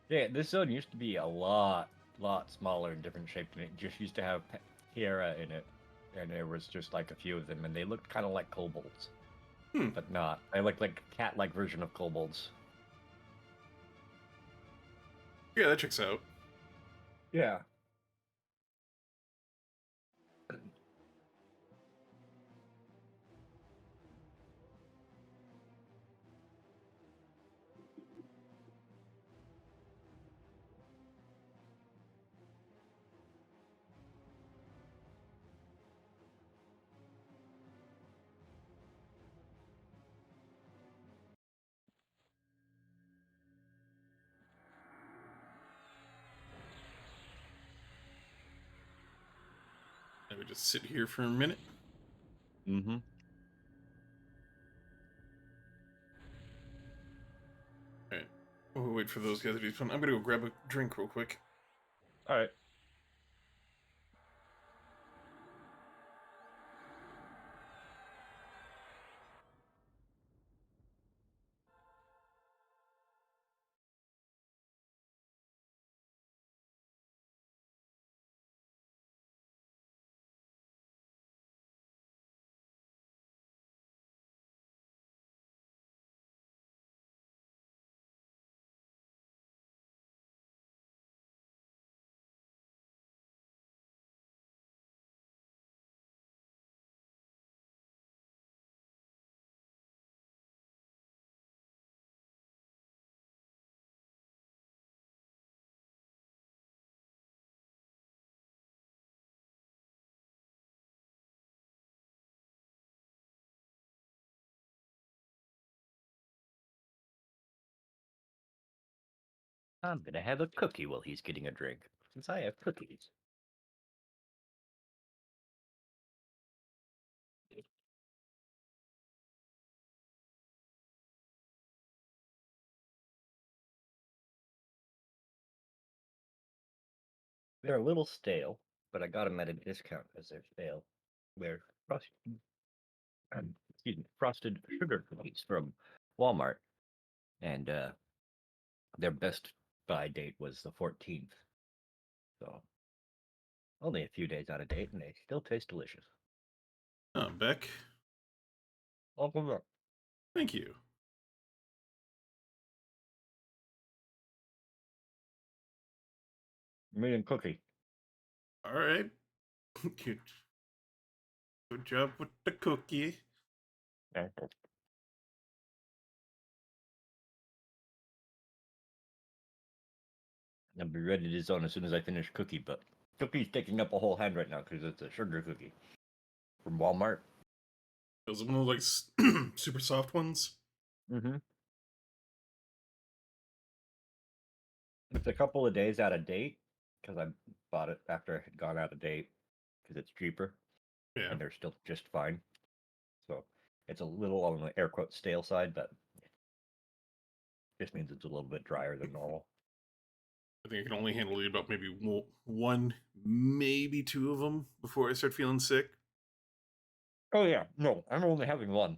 Yeah, this zone used to be a lot smaller and different shaped, and it just used to have Kiera in it, and there was just like a few of them, and they looked kind of like kobolds, but not. They looked like a cat-like version of kobolds. Yeah, that checks out. Yeah. Let me just sit here for a minute. Mm-hmm. Alright. We'll wait for those guys to do fun. I'm gonna go grab a drink real quick. All right. I'm gonna have a cookie while he's getting a drink, since I have cookies. They're a little stale, but I got them at a discount because they're stale. They're frosted sugar cookies from Walmart, and their best buy date was the 14th. So only a few days out of date, and they still taste delicious. Oh, Beck. Welcome back. Thank you. Medium cookie. Alright. Good job with the cookie. I'll be ready to zone as soon as I finish cookie, but cookie's taking up a whole hand right now because it's a sugar cookie from Walmart. Those are one of those, like, super soft ones. Mm-hmm. It's a couple of days out of date because I bought it after it had gone out of date because it's cheaper Yeah. and they're still just fine. So it's a little on the air quote stale side, but just means it's a little bit drier than normal. I think I can only handle about maybe one, maybe two of them before I start feeling sick. Oh yeah, no, I'm only having one.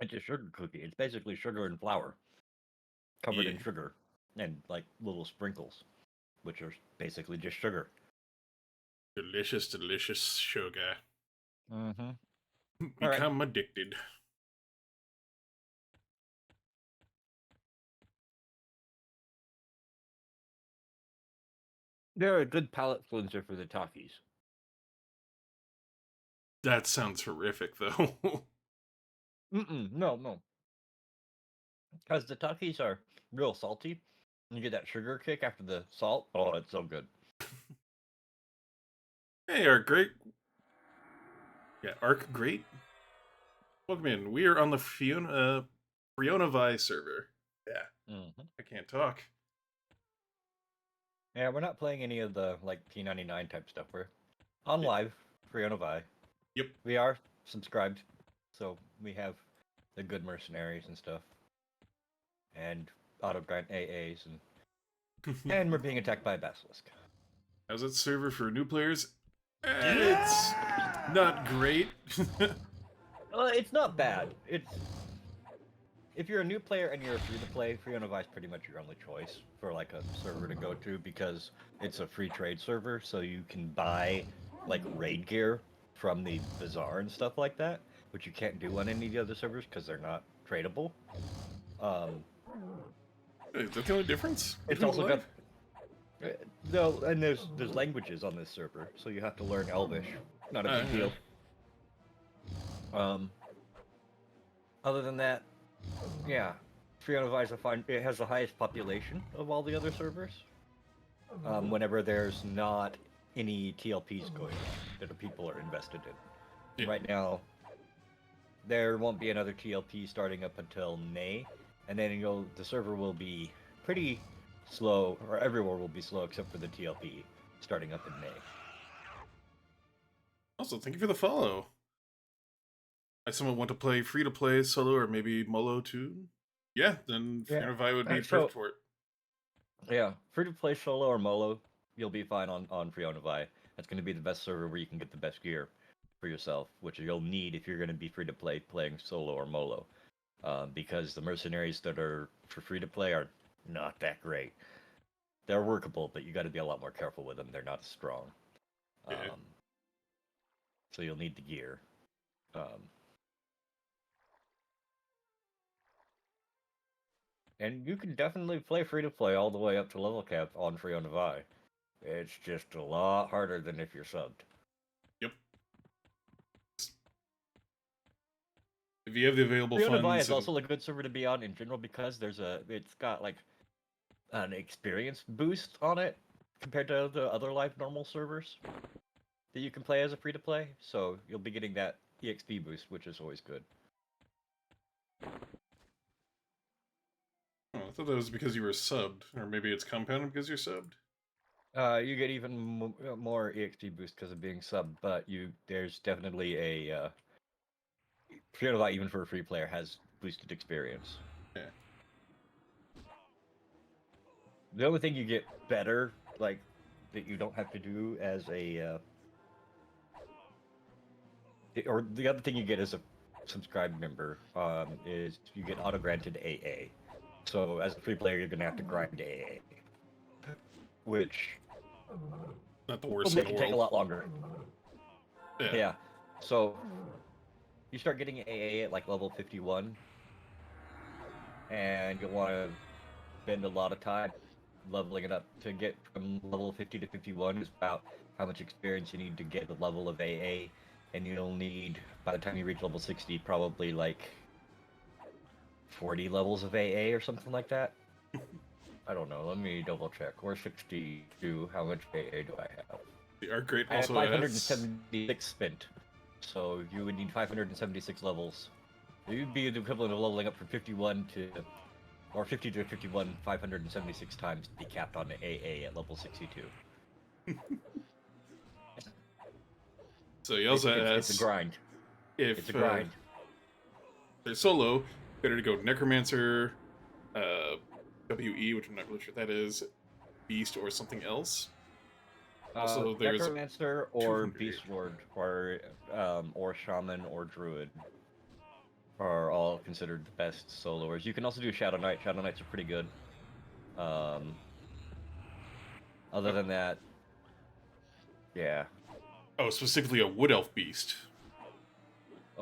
It's a sugar cookie. It's basically sugar and flour covered Yeah. in sugar and like little sprinkles, which are basically just sugar. Delicious, delicious sugar. Mm-hmm. All right. Become addicted. They're a good palate cleanser for the Takis. That sounds horrific, though. No, no. Because the Takis are real salty. And you get that sugar kick after the salt. Oh, it's so good. Hey, Arc Great. Yeah, Arc Great. Welcome in. We are on the Firiona Vie server. Yeah, Mm-hmm. I can't talk. Yeah, we're not playing any of the like P99 type stuff. We're on Yeah. live, Firiona Vie. Yep. We are subscribed, so we have the good mercenaries and stuff, and auto grind AAs, and we're being attacked by a basilisk. How's that server for new players? It's not great. It's not bad. It's if you're a new player and you're free to play, Firiona Vie is pretty much your only choice for like a server to go to because it's a free trade server, so you can buy like raid gear from the bazaar and stuff like that, which you can't do on any of the other servers because they're not tradable. Um, Is that the only difference? it's also got no, and there's languages on this server, so you have to learn Elvish. Not a big deal. Other than that, yeah, Firiona Vie is a fine. It has the highest population of all the other servers. Whenever there's not any TLPs going on that the people are invested in. Yeah. Right now, there won't be another TLP starting up until May, and then the server will be pretty slow, or everywhere will be slow except for the TLP starting up in May. Also, thank you for the follow. If someone want to play free to play solo or maybe Molo too, yeah, then Firiona Vie would be perfect for it. Yeah, free to play solo or Molo, you'll be fine on Firiona Vie. That's going to be the best server where you can get the best gear for yourself, which you'll need if you're going to be free to play playing solo or Molo. Because the mercenaries that are for free to play are not that great. They're workable, but you got to be a lot more careful with them. They're not as strong. Yeah. So you'll need the gear. And you can definitely play free to play all the way up to level cap on Firiona Vie. It's just a lot harder than if you're subbed. Yep. If you have the available Firiona funds, Vie is also a good server to be on in general because it's got like an experience boost on it compared to the other live normal servers that you can play as a free to play. So you'll be getting that EXP boost, which is always good. Oh, I thought that was because you were subbed, or maybe it's compounded because you're subbed. You get even more EXP boost because of being subbed, but there's definitely a Firiona Vie even for a free player has boosted experience. Yeah. The only thing you get better, like that you don't have to do as or the other thing you get as a subscribed member, is you get auto granted AA. So as a free player, you're gonna have to grind AA, which Not the will worst in make the it take a world. lot longer. Yeah. Yeah. So you start getting AA at like level 51, and you'll want to spend a lot of time leveling it up to get from level 50 to 51 is about how much experience you need to get the level of AA, and you'll need, by the time you reach level 60, probably like 40 levels of AA or something like that. I don't know, let me double check. Or 62, how much AA do I have? The Arc Great I have also 576 spent, so you would need 576 levels. You'd be the equivalent of leveling up from 51 to, or 50 to 51, 576 times to be capped on the AA at level 62. So he also It's a grind. if It's a grind. they're solo, better to go Necromancer, WE, which I'm not really sure what that is, beast or something else. Also, there's Necromancer or 200. Beast Lord or Shaman or Druid are all considered the best soloers. You can also do Shadow Knight. Shadow Knights are pretty good. Other than that, yeah. Oh, specifically a Wood Elf beast.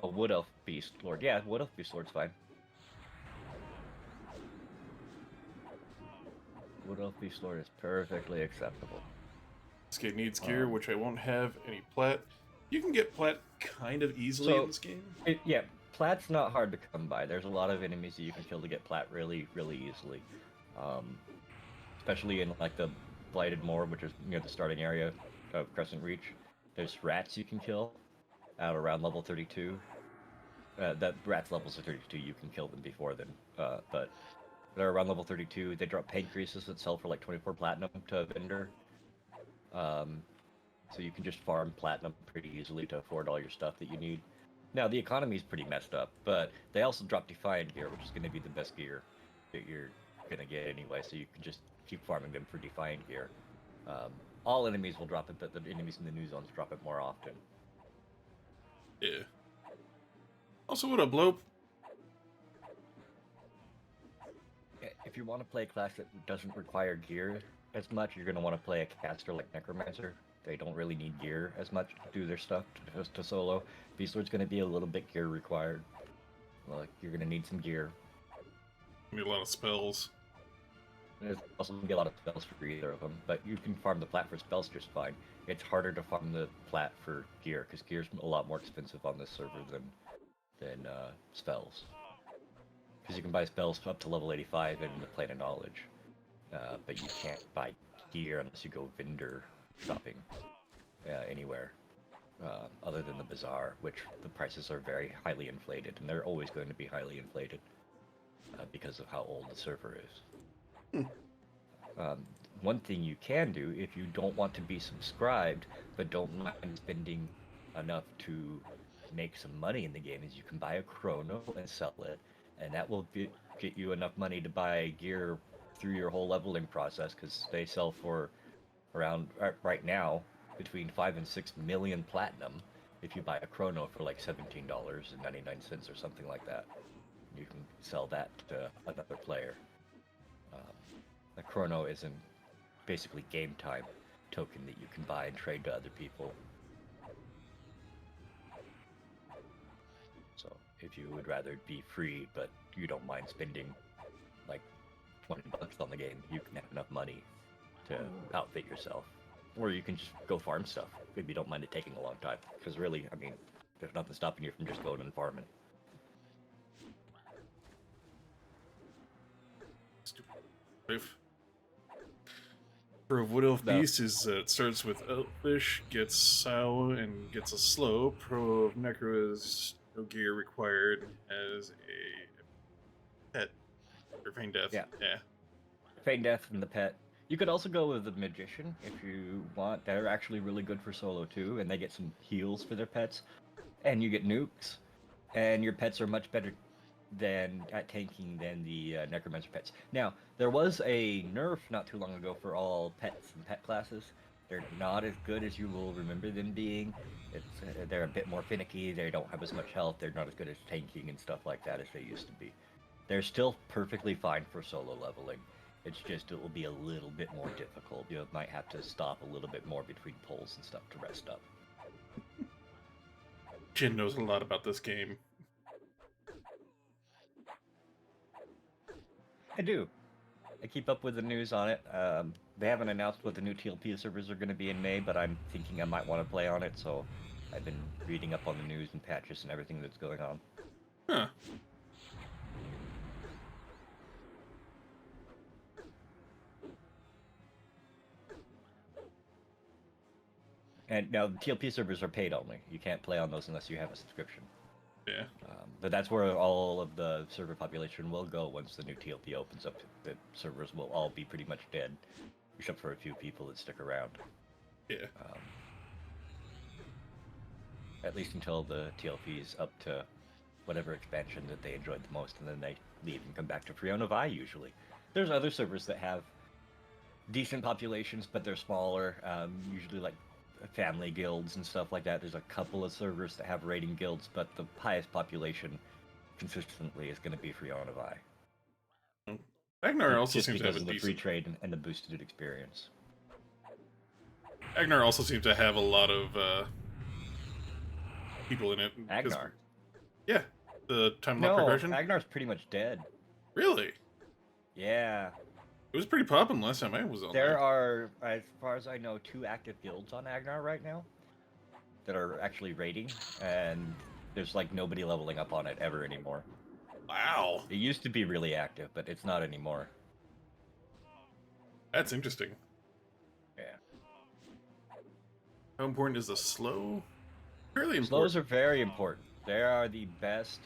A Wood Elf Beast Lord. Yeah, Wood Elf Beast Lord's fine. Wood Elf Beast Lord is perfectly acceptable. This game needs gear, which I won't have any plat. You can get plat kind of easily in this game. Yeah, plat's not hard to come by. There's a lot of enemies that you can kill to get plat really, really easily. Especially in like the Blighted Moor, which is near the starting area of Crescent Reach. There's rats you can kill at around level 32. That rats levels are 32. You can kill them before then, but they're around level 32. They drop pancreases that sell for like 24 platinum to a vendor. So you can just farm platinum pretty easily to afford all your stuff that you need. Now, the economy is pretty messed up, but they also drop Defiant gear, which is going to be the best gear that you're going to get anyway, so you can just keep farming them for Defiant gear. All enemies will drop it, but the enemies in the new zones drop it more often. Yeah. Also, what up, Blope? If you want to play a class that doesn't require gear as much, you're going to want to play a caster like Necromancer. They don't really need gear as much to do their stuff to solo. Beast Lord's going to be a little bit gear required. Like, you're going to need some gear. Need a lot of spells. There's also going to be a lot of spells for either of them, but you can farm the plat for spells just fine. It's harder to farm the plat for gear, because gear's a lot more expensive on this server than spells. Because you can buy spells up to level 85 in the Plane of Knowledge, but you can't buy gear unless you go vendor shopping anywhere, other than the bazaar, which the prices are very highly inflated, and they're always going to be highly inflated because of how old the server is. One thing you can do, if you don't want to be subscribed, but don't mind spending enough to make some money in the game, is you can buy a chrono and sell it, and that will get you enough money to buy gear through your whole leveling process, because they sell for around, right now, between 5 and 6 million platinum if you buy a chrono for like $17.99 or something like that. You can sell that to another player. A chrono is basically game time token that you can buy and trade to other people. So if you would rather be free but you don't mind spending like $20 on the game, you can have enough money to outfit yourself. Or you can just go farm stuff if you don't mind it taking a long time. Because really, I mean, there's nothing stopping you from just going and farming. Stupid. For a Wood Elf Beast is it starts with Elfish, gets Sow, and gets a slow. Pro of Necro is no gear required as a pet. Or Feign Death. Yeah. Yeah. Feign Death and the pet. You could also go with the Magician if you want. They're actually really good for solo too, and they get some heals for their pets. And you get nukes, and your pets are much better at tanking than the Necromancer pets. Now, there was a nerf not too long ago for all pets and pet classes. They're not as good as you will remember them being. They're a bit more finicky, they don't have as much health, they're not as good as tanking and stuff like that as they used to be. They're still perfectly fine for solo leveling. It's just, it will be a little bit more difficult. You might have to stop a little bit more between pulls and stuff to rest up. Jin knows a lot about this game. I do. I keep up with the news on it. They haven't announced what the new TLP servers are going to be in May, but I'm thinking I might want to play on it, so I've been reading up on the news and patches and everything that's going on. Huh. And now, the TLP servers are paid only. You can't play on those unless you have a subscription. Yeah. But that's where all of the server population will go once the new TLP opens up. The servers will all be pretty much dead, except for a few people that stick around. Yeah. At least until the TLP is up to whatever expansion that they enjoyed the most, and then they leave and come back to Firiona Vie, usually. There's other servers that have decent populations, but they're smaller. Usually like family guilds and stuff like that. There's a couple of servers that have raiding guilds, but the highest population consistently is going to be Firiona Vie. Agnar also Just seems to have because a of the free decent. trade and the boosted experience. Agnar also seems to have a lot of people in it. Agnar? Yeah, the time lock No, progression. Agnar's pretty much dead. Really? Yeah. It was pretty poppin' last time I was on There there. are, as far as I know, 2 active guilds on Agnar right now that are actually raiding, and there's like nobody leveling up on it ever anymore. Wow, It used to be really active, but it's not anymore. that's interesting. Yeah. How important is the slow? Fairly Slows important. are very important. They are the best.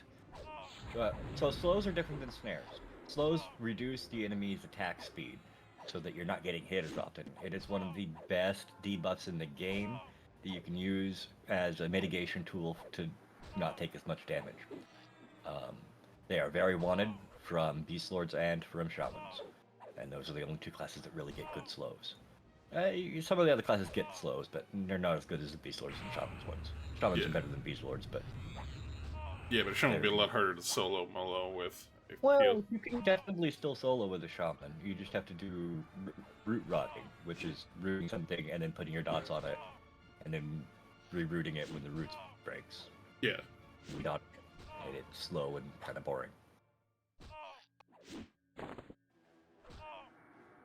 So slows are different than snares. Slows reduce the enemy's attack speed so that you're not getting hit as often. It is one of the best debuffs in the game that you can use as a mitigation tool to not take as much damage. They are very wanted from Beast Lords and from Shamans, and those are the only 2 classes that really get good slows. Some of the other classes get slows, but they're not as good as the Beast Lords and Shamans ones. Shamans Yeah. are better than Beast Lords, but Yeah, but Shaman would be a lot harder to solo molo with. I feel. well, you can definitely still solo with a shaman. You just have to do root rotting, which is rooting something and then putting your dots on it, and then rerouting it when the root breaks. Yeah. We don't, and it's slow and kind of boring.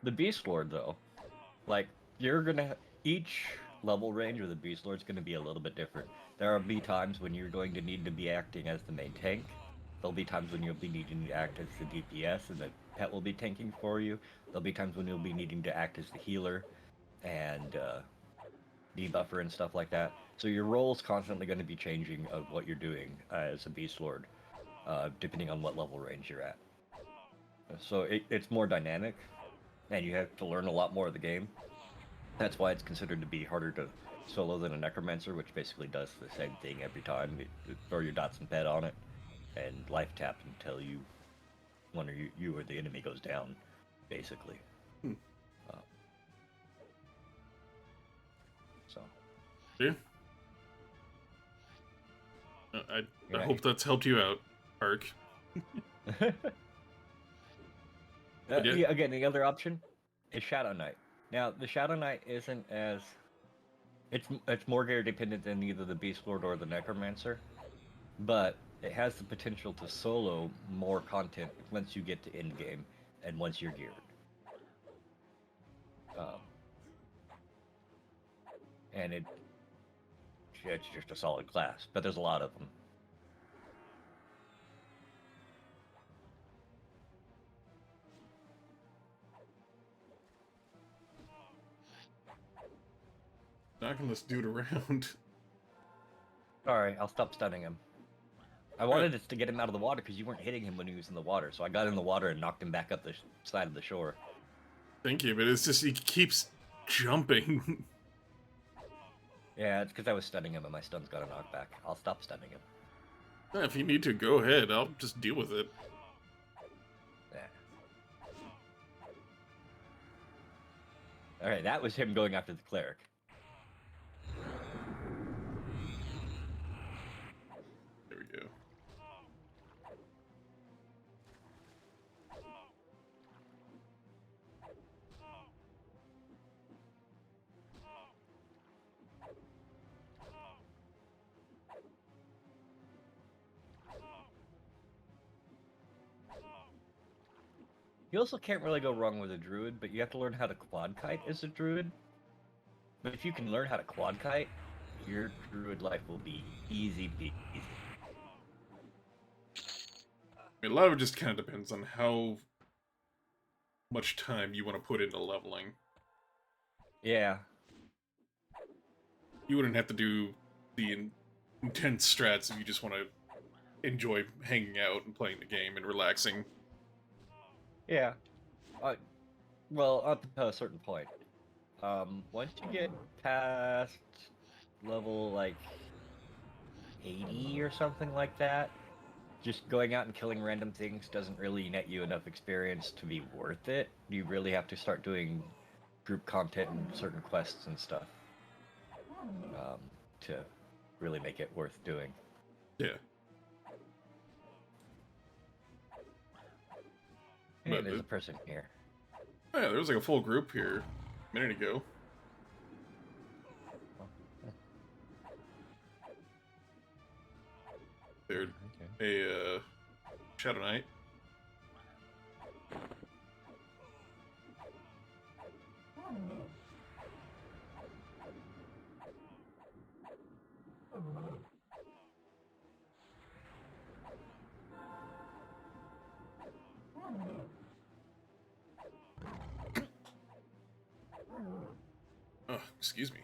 The Beast Lord, though, like you're gonna each level range of the Beast Lord's gonna be a little bit different. There will be times when you're going to need to be acting as the main tank. There'll be times when you'll be needing to act as the DPS and the pet will be tanking for you. There'll be times when you'll be needing to act as the healer and debuffer and stuff like that. So your role's constantly going to be changing of what you're doing as a Beast Lord, depending on what level range you're at. So it's more dynamic, and you have to learn a lot more of the game. That's why it's considered to be harder to solo than a Necromancer, which basically does the same thing every time. You throw your dots and pet on it, and life tap until one or you or the enemy goes down, basically. Hmm. So. Yeah. I hope that's helped you out, Ark. Yeah. Again, the other option is Shadow Knight. Now, the Shadow Knight isn't as it's more gear dependent than either the Beast Lord or the Necromancer, but it has the potential to solo more content once you get to end game and once you're geared. And it's just a solid class, but there's a lot of them. Knocking this dude around. Sorry, I'll stop stunning him. I wanted to get him out of the water because you weren't hitting him when he was in the water, so I got in the water and knocked him back up the side of the shore. Thank you, but it's just he keeps jumping. Yeah, it's because I was stunning him and my stun's got a knockback. I'll stop stunning him. If you need to, go ahead. I'll just deal with it. Yeah. Alright, that was him going after the cleric. There we go. You also can't really go wrong with a druid, but you have to learn how to quad kite as a druid. But if you can learn how to quad kite, your druid life will be easy peasy. A lot of it just kind of depends on how much time you want to put into leveling. Yeah. You wouldn't have to do the intense strats if you just want to enjoy hanging out and playing the game and relaxing. Yeah. Well, up to a certain point. Once you get past level, like, 80 or something like that, just going out and killing random things doesn't really net you enough experience to be worth it. You really have to start doing group content and certain quests and stuff to really make it worth doing. Yeah. Hey, But there's a person here. yeah, there was like a full group here a minute ago. They're a Shadow Knight. Oh, excuse me.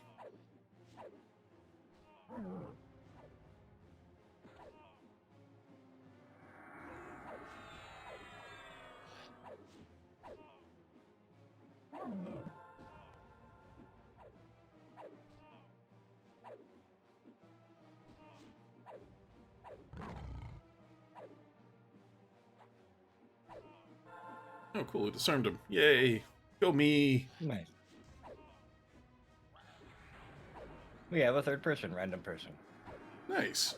Oh, cool. It disarmed him. Yay. Go me. Nice. We have a third person, random person. Nice.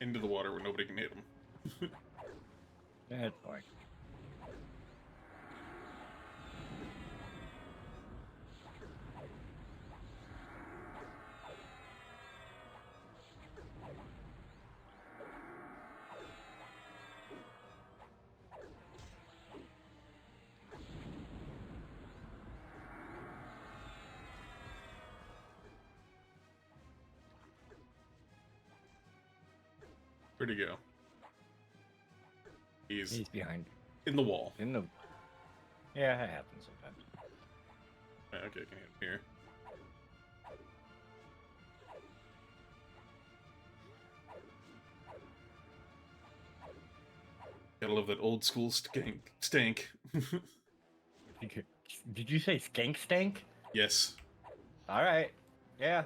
Into the water where nobody can hit him. That's fine. Where'd he go? He's He's behind. in the wall. In the. Yeah, that happens sometimes. Okay, I can hit him here. Gotta love that old school stank. Did you say skank stank? Yes. All right. Yeah.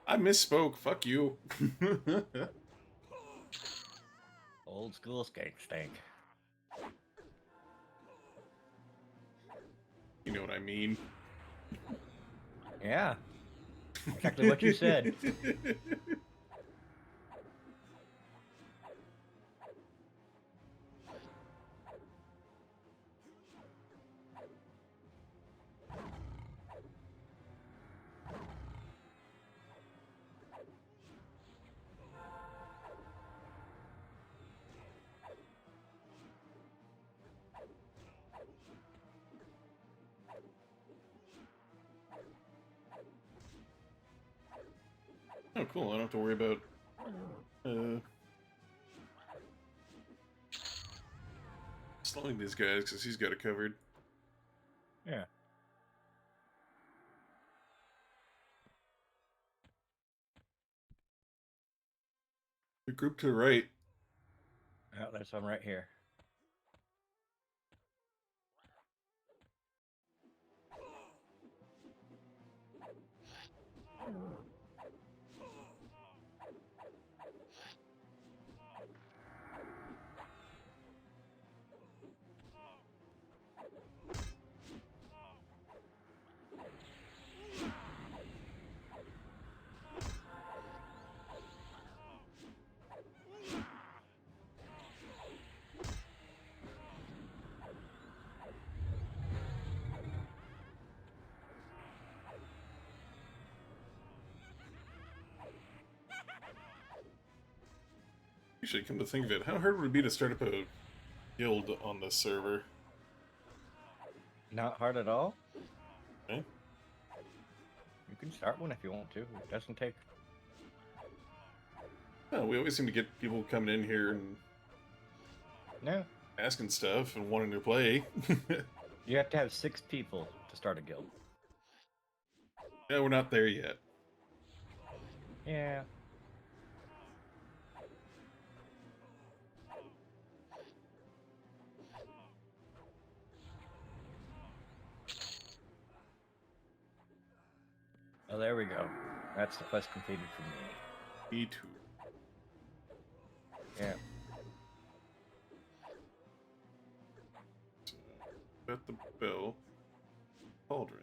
I misspoke. Fuck you. Old school skank stank. You know what I mean. Yeah. Exactly what you said. Oh, cool. I don't have to worry about slowing these guys because he's got it covered. Yeah. The group to the right. Oh, there's one right here. Actually, come to think of it, how hard would it be to start up a guild on this server? Not hard at all. Okay. You can start one if you want to. It doesn't take. Well, we always seem to get people coming in here and No. asking stuff and wanting to play. You have to have 6 people to start a guild. Yeah, we're not there yet. Yeah. Oh, there we go. That's the quest completed for me. Me too. Yeah. At the bell. Cauldron.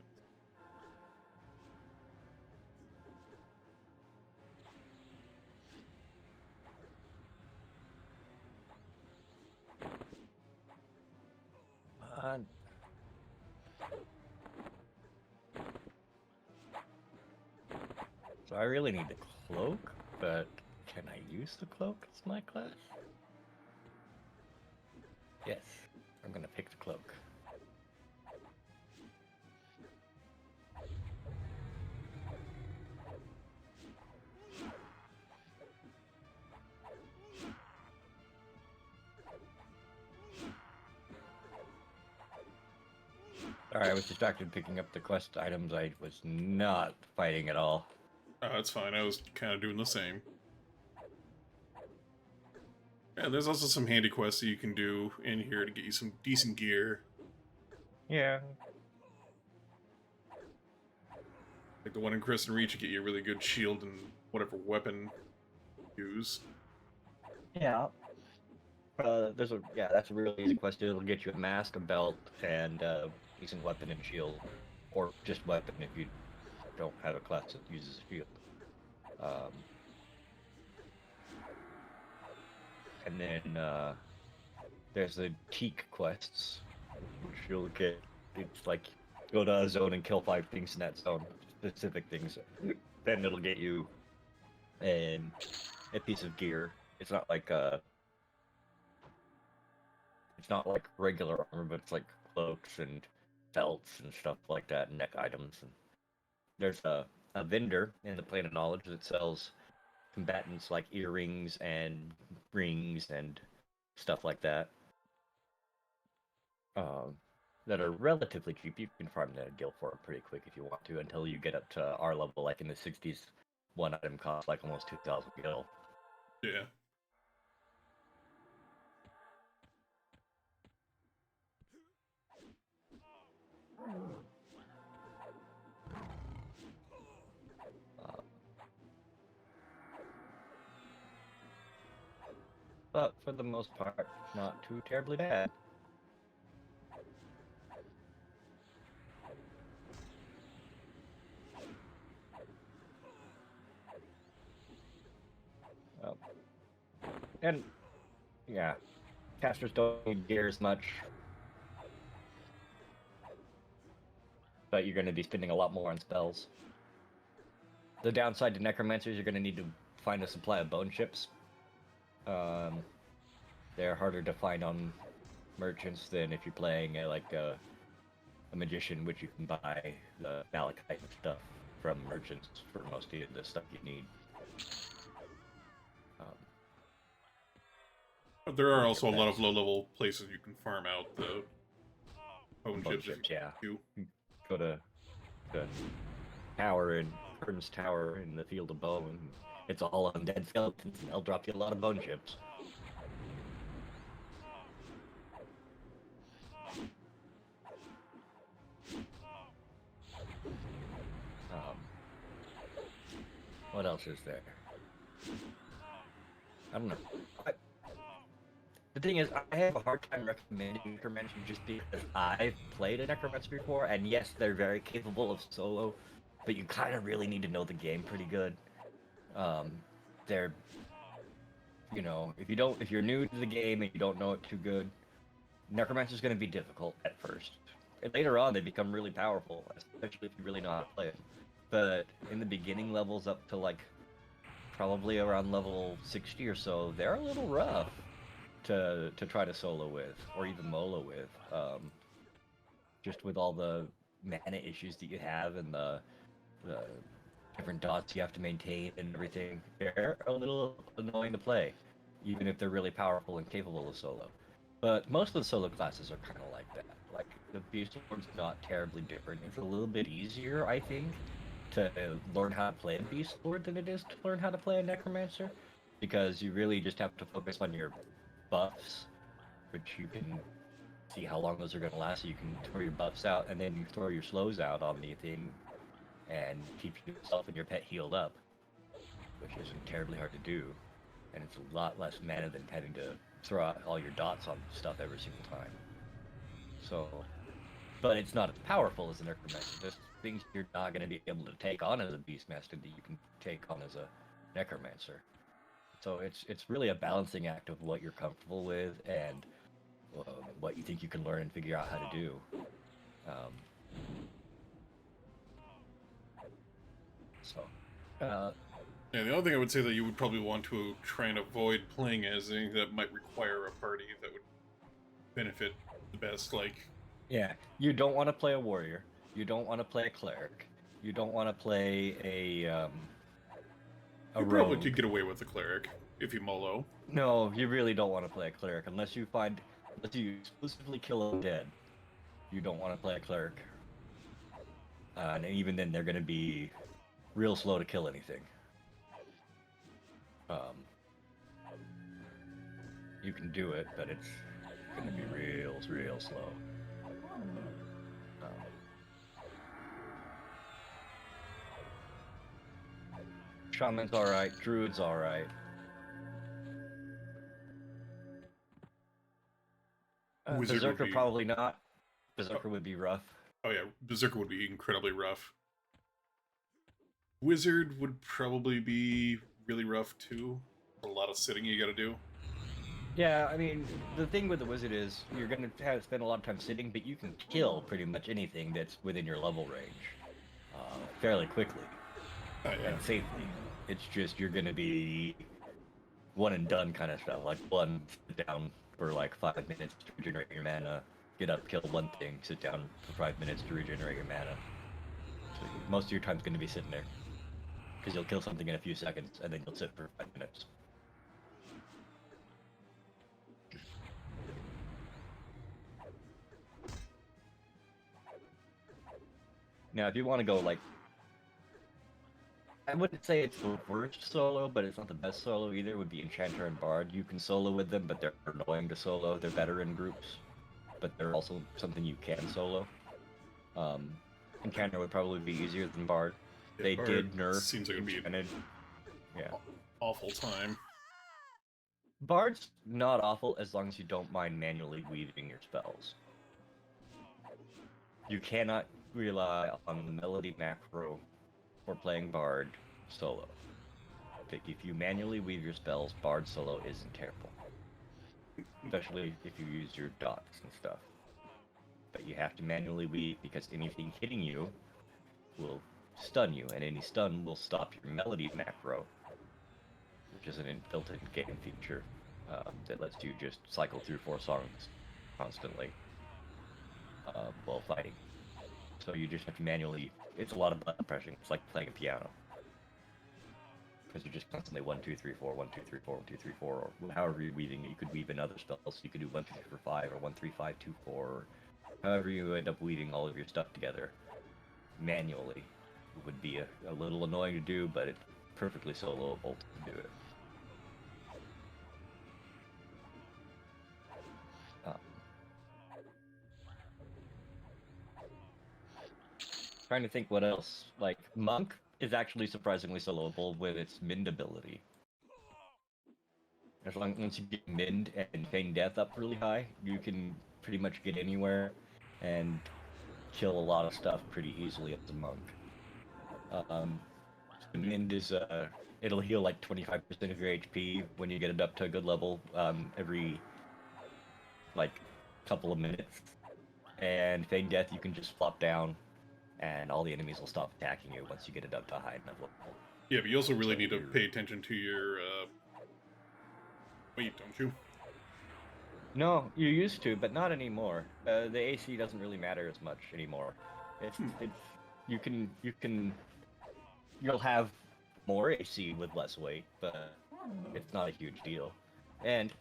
Uh, so I really need the cloak, but can I use the cloak as my class? Yes. I'm gonna pick the cloak. Sorry, I was distracted picking up the quest items. I was not fighting at all. That's fine. I was kind of doing the same. Yeah, there's also some handy quests that you can do in here to get you some decent gear. Yeah. Like the one in Crescent Reach to get you a really good shield and whatever weapon you use. Yeah. That's a really easy quest. It'll get you a mask, a belt, and a decent weapon and shield, or just weapon if you don't have a class that uses a shield. And then there's the teak quests, which you'll get. It's like go to a zone and kill 5 things in that zone, specific things. Then it'll get you a piece of gear. It's not like regular armor, but it's like cloaks and belts and stuff like that, and neck items. And there's a vendor in the Plane of Knowledge that sells combatants like earrings and rings and stuff like that. That are relatively cheap. You can farm that guild for it pretty quick if you want to, until you get up to our level, like in the 60s. One item costs like almost 2,000 gil. Yeah. But for the most part, not too terribly bad. And yeah, casters don't need gear as much, but you're going to be spending a lot more on spells. The downside to necromancers, you're going to need to find a supply of bone chips. They're harder to find on merchants than if you're playing a magician, which you can buy the malachite and stuff from merchants for most of the stuff you need. But there are also a lot of low-level places you can farm out the bone chips. Yeah. You. Go to the tower in Kern's Tower in the Field of Bone. It's all undead skeletons, and they'll drop you a lot of bone chips. What else is there? I don't know. The thing is, I have a hard time recommending Necromancer just because I've played a Necromancer before, and yes, they're very capable of solo, but you kind of really need to know the game pretty good. They're, if you're new to the game and you don't know it too good, Necromancer's going to be difficult at first. And later on, they become really powerful, especially if you really know how to play it. But in the beginning levels up to probably around level 60 or so, they're a little rough to try to solo with, or even mola with. Just with all the mana issues that you have and the different dots you have to maintain and everything, they're a little annoying to play, even if they're really powerful and capable of solo. But most of the solo classes are kind of like that. Like, the Beast Lord's not terribly different. It's a little bit easier, I think, to learn how to play a Beast Lord than it is to learn how to play a Necromancer, because you really just have to focus on your buffs, which you can see how long those are going to last. So you can throw your buffs out, and then you throw your slows out on the thing, and keep yourself and your pet healed up, which isn't terribly hard to do, and it's a lot less mana than having to throw out all your dots on stuff every single time. So, but it's not as powerful as a Necromancer. There's things you're not going to be able to take on as a Beastmaster that you can take on as a Necromancer. So it's really a balancing act of what you're comfortable with and what you think you can learn and figure out how to do. Yeah, the only thing I would say that you would probably want to try and avoid playing as anything that might require a party that would benefit the best, like... Yeah, you don't want to play a warrior. You don't want to play a cleric. You don't want to play a You rogue. probably could get away with a cleric if you mollo. No, you really don't want to play a cleric unless you exclusively kill them dead. You don't want to play a cleric. And even then, they're going to be real slow to kill anything. You can do it, but it's going to be real slow. Shaman's alright, Druid's alright. Berserker probably not. Berserker would be rough. Oh yeah, Berserker would be incredibly rough. Wizard would probably be really rough too. A lot of sitting you gotta do. Yeah, I mean, the thing with the wizard is you're going to spend a lot of time sitting, but you can kill pretty much anything that's within your level range fairly quickly and safely. It's just you're going to be one and done kind of stuff, like one, sit down for like 5 minutes to regenerate your mana, get up, kill one thing, sit down for 5 minutes to regenerate your mana. So most of your time's going to be sitting there, because you'll kill something in a few seconds, and then you'll sit for 5 minutes. Now, if you want to go, like, I wouldn't say it's the worst solo, but it's not the best solo either, would be Enchanter and Bard. You can solo with them, but they're annoying to solo. They're better in groups, but they're also something you can solo. Enchanter would probably be easier than Bard. Yeah, they Bard did nerf seems like it'd be Enchanted. Yeah. Awful time. Bard's not awful as long as you don't mind manually weaving your spells. You cannot rely on the melody macro for playing Bard solo. If you manually weave your spells, Bard solo isn't terrible. Especially if you use your dots and stuff. But you have to manually weave because anything hitting you will stun you, and any stun will stop your melody macro, which is an built-in game feature that lets you just cycle through 4 songs constantly while fighting. So you just have to manually... It's a lot of button pressing. It's like playing a piano. Because you're just constantly 1, 2, 3, 4, 1, 2, 3, 4, 1, 2, 3, 4, or however you're weaving it. You could weave in other spells. You could do 1, 2, 3, 4, 5, or 1, 3, 5, 2, 4, or however you end up weaving all of your stuff together manually. It would be a little annoying to do, but it's perfectly soloable to do it. Trying to think what else. Like, Monk is actually surprisingly soloable with its Mind ability. Once you get Mind and Feign Death up really high, you can pretty much get anywhere and kill a lot of stuff pretty easily as a Monk. Mind is, it'll heal like 25% of your HP when you get it up to a good level every, like, couple of minutes. And Feign Death, you can just flop down and all the enemies will stop attacking you once you get it up to a high enough level. Yeah, but you also really need to pay attention to your weight, don't you? No, you used to, but not anymore. The AC doesn't really matter as much anymore. You'll have more AC with less weight, but it's not a huge deal. And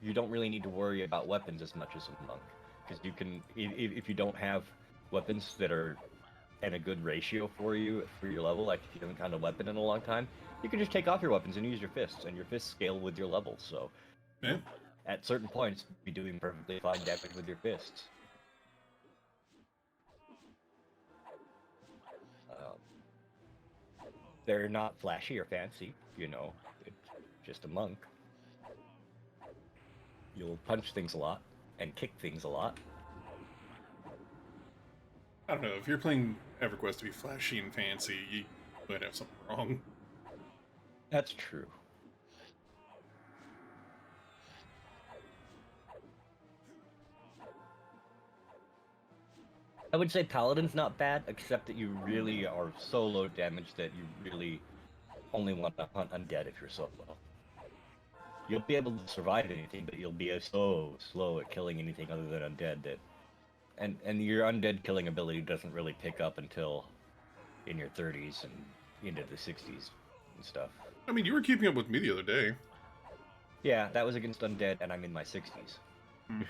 you don't really need to worry about weapons as much as a monk, because you can, if you don't have weapons that are and a good ratio for you for your level, like if you haven't found a weapon in a long time, you can just take off your weapons and use your fists, and your fists scale with your level. So Yeah. at certain points, be doing perfectly fine damage with your fists. Um, they're not flashy or fancy, you know. It's just a monk. You'll punch things a lot and kick things a lot. I don't know. If you're playing EverQuest to be flashy and fancy, you might have something wrong. That's true. I would say Paladin's not bad, except that you really are so low damage that you really only want to hunt undead if you're solo. You'll be able to survive anything, but you'll be so slow at killing anything other than undead that, and your undead killing ability doesn't really pick up until in your 30s and into the 60s and stuff. I mean, you were keeping up with me the other day. Yeah, that was against undead, and I'm in my 60s. Hmm.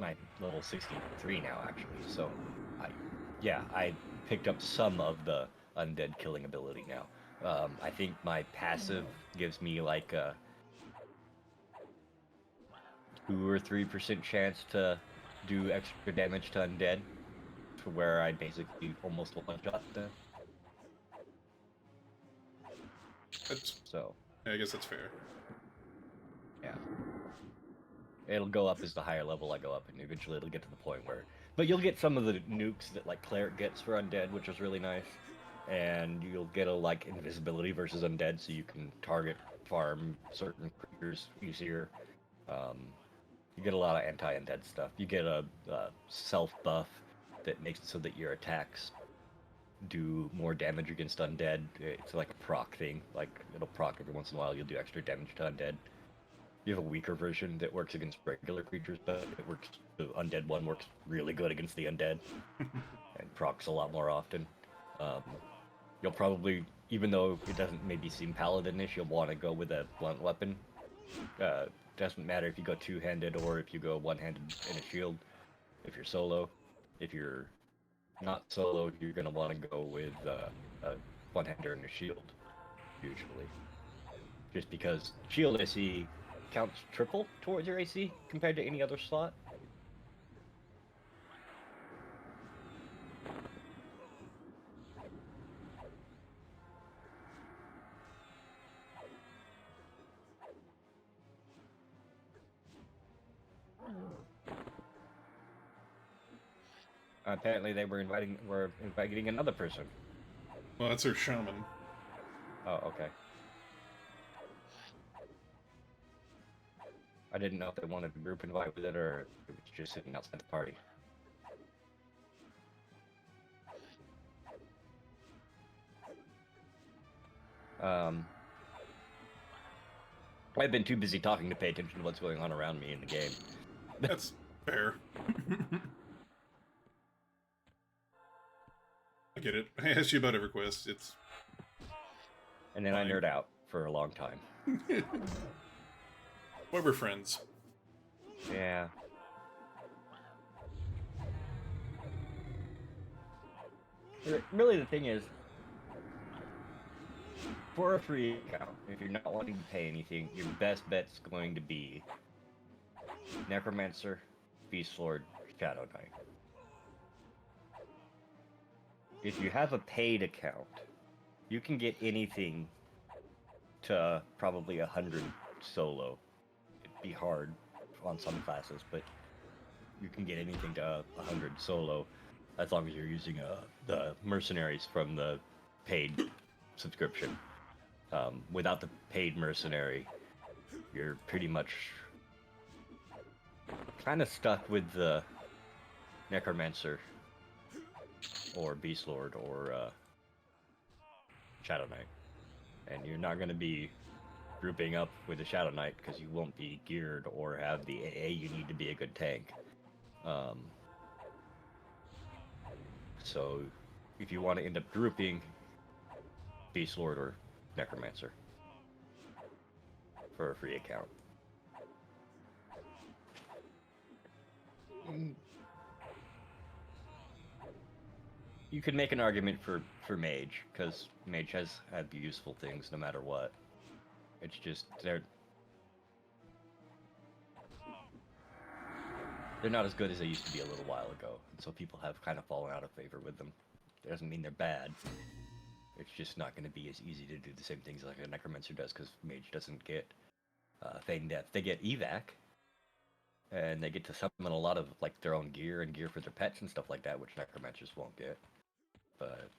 My level 63 now actually. So, I picked up some of the undead killing ability now. I think my passive gives me like a 2 or 3% chance to do extra damage to undead, to where I basically almost one shot them. That's, So I guess that's fair. yeah, it'll go up as the higher level I go up, and eventually it'll get to the point where. But you'll get some of the nukes that like cleric gets for undead, which is really nice, and you'll get a like invisibility versus undead, so you can target farm certain creatures easier. Um, you get a lot of anti-undead stuff. You get a self buff that makes it so that your attacks do more damage against undead. It's like a proc thing. Like it'll proc every once in a while. You'll do extra damage to undead. You have a weaker version that works against regular creatures, but it works. The undead one works really good against the undead, and procs a lot more often. Um, you'll probably, even though it doesn't maybe seem paladinish, you'll want to go with a blunt weapon. Doesn't matter if you go two-handed or if you go one-handed in a shield. If you're solo, if you're not solo, you're gonna want to go with a one-hander and a shield usually, just because shield AC counts triple towards your AC compared to any other slot. Apparently, they were inviting another person. Well, that's her shaman. Oh, okay. I didn't know if they wanted a group invite with it or if it was just sitting outside the party. I've been too busy talking to pay attention to what's going on around me in the game. That's fair. I get it. I asked you about EverQuest. It's And then fine. I nerd out for a long time. Why we're friends. Yeah. Really, the thing is, for a free account, if you're not wanting to pay anything, your best bet's going to be Necromancer, Beast Lord, Shadow Knight. If you have a paid account, you can get anything to probably 100 solo. It'd be hard on some classes, but you can get anything to 100 solo as long as you're using the mercenaries from the paid subscription. Without the paid mercenary, you're pretty much kind of stuck with the Necromancer or Beast Lord or Shadow Knight, and you're not going to be grouping up with the Shadow Knight because you won't be geared or have the AA you need to be a good tank. So if you want to end up grouping Beast Lord or Necromancer for a free account. You could make an argument for mage, because mage has had useful things no matter what. It's just they're not as good as they used to be a little while ago, and so people have kind of fallen out of favor with them. It doesn't mean they're bad. It's just not going to be as easy to do the same things like a necromancer does, because mage doesn't get feign death. They get evac, and they get to summon a lot of like their own gear and gear for their pets and stuff like that, which necromancers won't get. But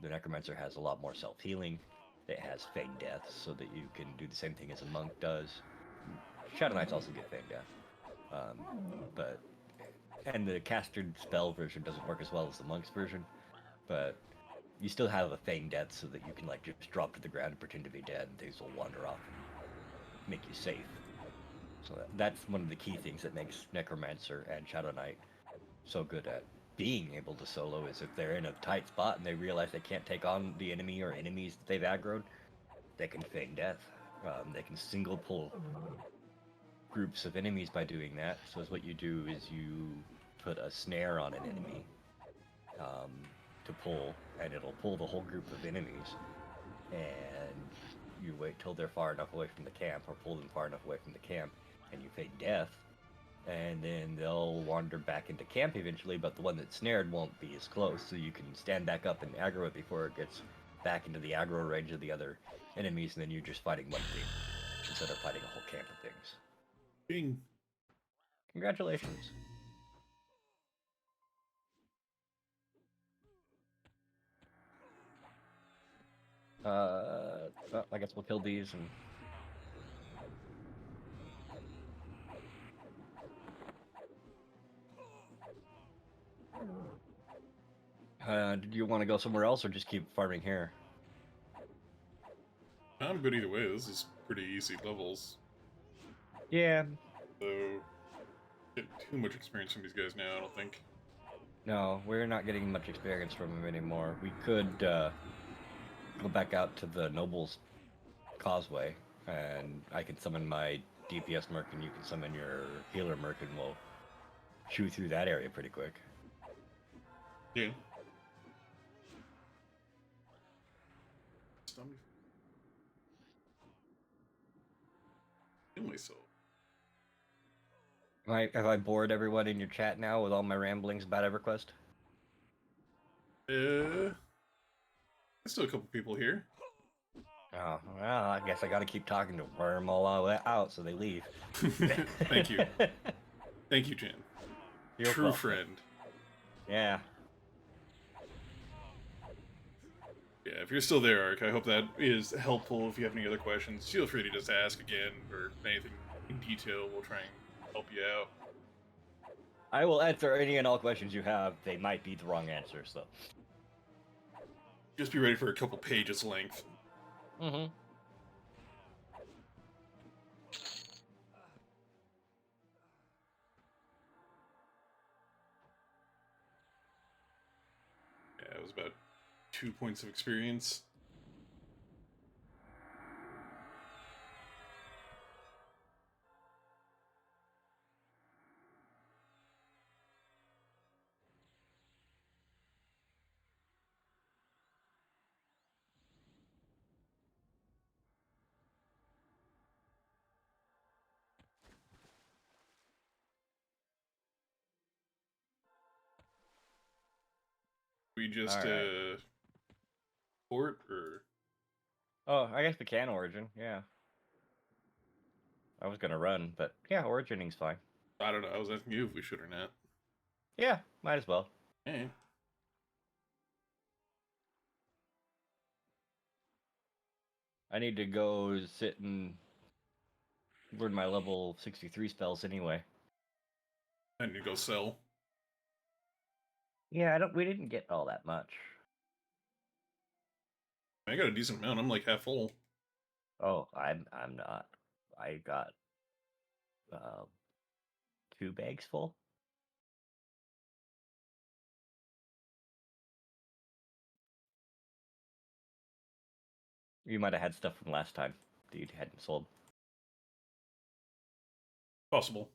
the necromancer has a lot more self-healing. It has feign death, so that you can do the same thing as a monk does. Shadow Knights also get feign death, but and the caster spell version doesn't work as well as the monk's version, but you still have a feign death so that you can like just drop to the ground and pretend to be dead, and things will wander off and make you safe. So that's one of the key things that makes Necromancer and Shadow Knight so good at being able to solo is if they're in a tight spot and they realize they can't take on the enemy or enemies that they've aggroed, they can feign death. They can single pull groups of enemies by doing that. So what you do is you put a snare on an enemy um, to pull, and it'll pull the whole group of enemies. And you wait till they're far enough away from the camp, or pull them far enough away from the camp, and you feign death, and then they'll wander back into camp eventually, but the one that's snared won't be as close, so you can stand back up and aggro it before it gets back into the aggro range of the other enemies, and then you're just fighting one team instead of fighting a whole camp of things. Bing. Congratulations. Well, I guess we'll kill these and... did you want to go somewhere else or just keep farming here? I'm good either way. This is pretty easy levels. Yeah. So, get too much experience from these guys now, I don't think. No, we're not getting much experience from them anymore. We could go back out to the Nobles Causeway, and I can summon my DPS merc, and you can summon your healer merc, and we'll chew through that area pretty quick. Yeah. Stop me. Kill myself. Have I bored everyone in your chat now with all my ramblings about EverQuest? There's still a couple people here. Oh, well, I guess I gotta keep talking to wear them all out so they leave. Thank you. Thank you, Jan. You're True welcome. friend. Yeah. Yeah, if you're still there, Ark, I hope that is helpful. If you have any other questions, feel free to just ask again, or anything in detail. We'll try and help you out. I will answer any and all questions you have. They might be the wrong answers, though. Just be ready for a couple pages length. Mm-hmm. Yeah, it was about 2 points of experience. We just, Alright. port, or... Oh, I guess we can Origin, yeah. I was gonna run, but yeah, Origining's fine. I don't know, I was asking you if we should or not. Yeah, might as well. Hey. I need to go sit and learn my level 63 spells anyway. I need to go sell. Yeah, we didn't get all that much. I got a decent amount, I'm like half full. Oh, I'm not. I got 2 bags full. You might have had stuff from last time that you hadn't sold. Possible.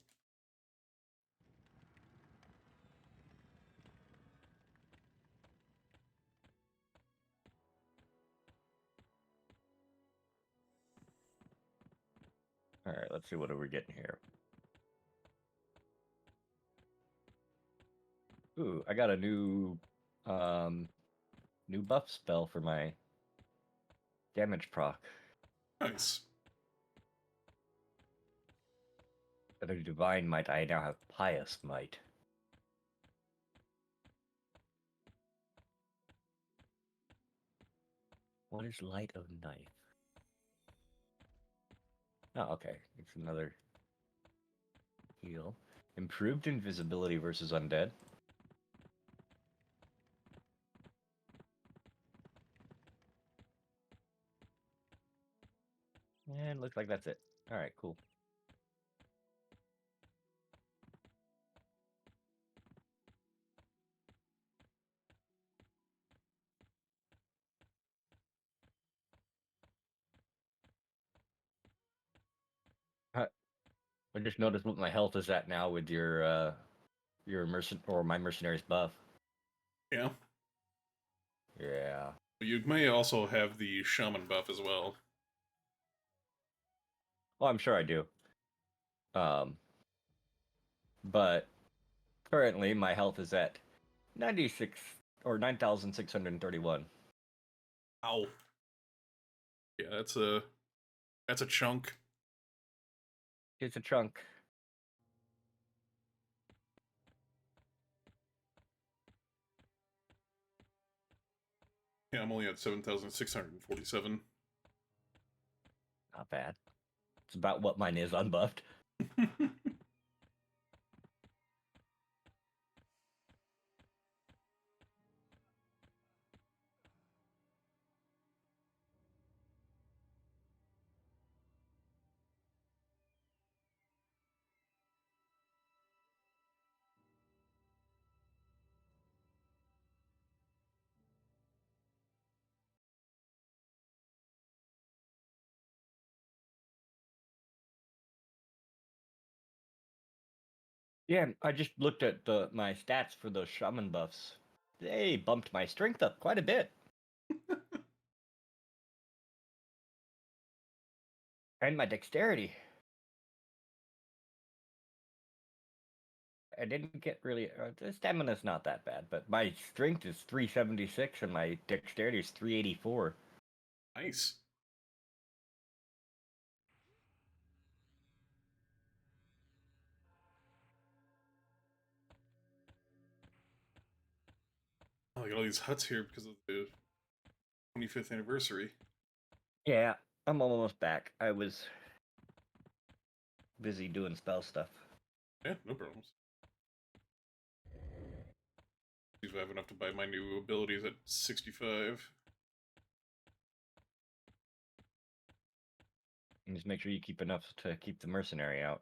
Alright, let's see what are we getting here. Ooh, I got a new buff spell for my damage proc. Nice. Instead of Divine Might, I now have Pious Might. What is Light of Knife? Oh, okay. It's another heal. Improved invisibility versus undead. And looks like that's it. Alright, cool. I just noticed what my health is at now with your my mercenary's buff. Yeah. Yeah. You may also have the shaman buff as well. Well, I'm sure I do. But currently my health is at 96 or 9,631. Ow. Yeah, that's a chunk. It's a chunk. Yeah, I'm only at 7,647. Not bad. It's about what mine is unbuffed. Yeah, I just looked at my stats for those shaman buffs. They bumped my strength up quite a bit. And my dexterity. I didn't get really. The stamina's not that bad, but my strength is 376 and my dexterity is 384. Nice. Oh, I got all these huts here because of the 25th anniversary. Yeah, I'm almost back. I was busy doing spell stuff. Yeah, no problems. See if I have enough to buy my new abilities at 65. And just make sure you keep enough to keep the mercenary out.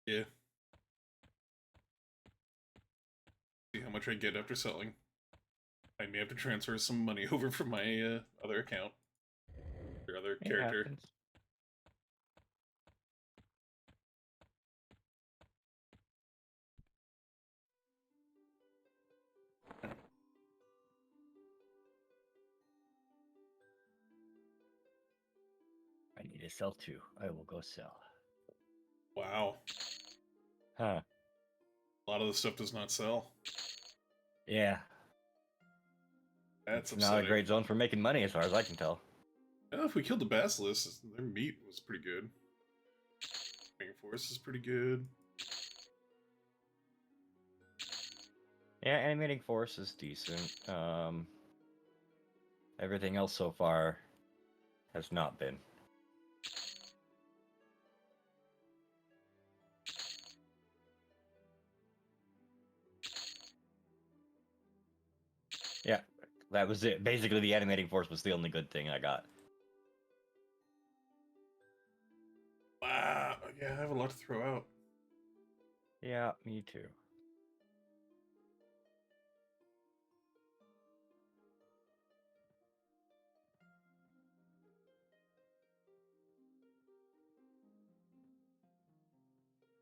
Yeah. See how much I get after selling. I may have to transfer some money over from my other account. Your other It character. happens. I need to sell too. I will go sell. Wow. Huh. A lot of the stuff does not sell. Yeah. That's It's not a upsetting. great zone for making money as far as I can tell. Well, if we killed the basilisk, their meat was pretty good. Animating force is pretty good. Yeah, animating force is decent. Everything else so far has not been. Yeah, that was it. Basically, the animating force was the only good thing I got. Wow. Yeah, I have a lot to throw out. Yeah, me too.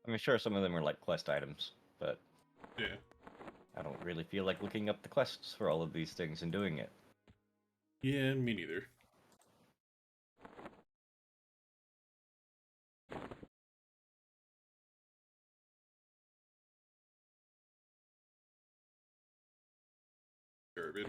I mean, sure, some of them are like quest items, but Yeah. I don't really feel like looking up the quests for all of these things and doing it. Yeah, me neither. Garbage.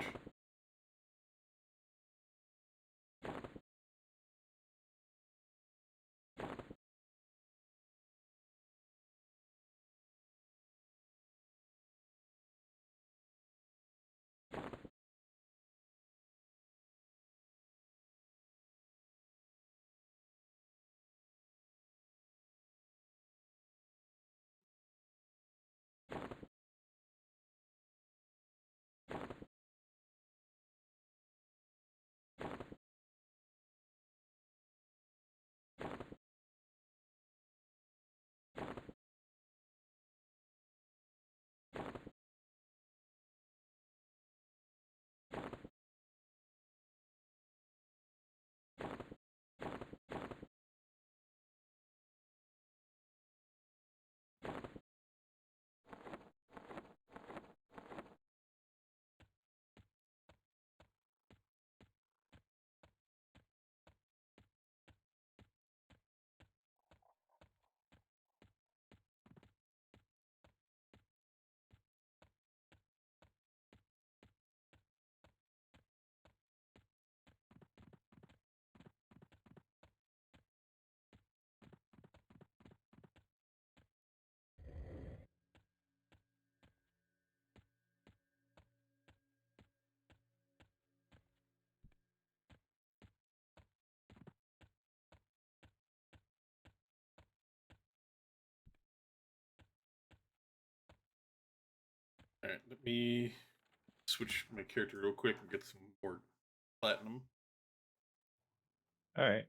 Alright, let me switch my character real quick and get some more platinum. All right.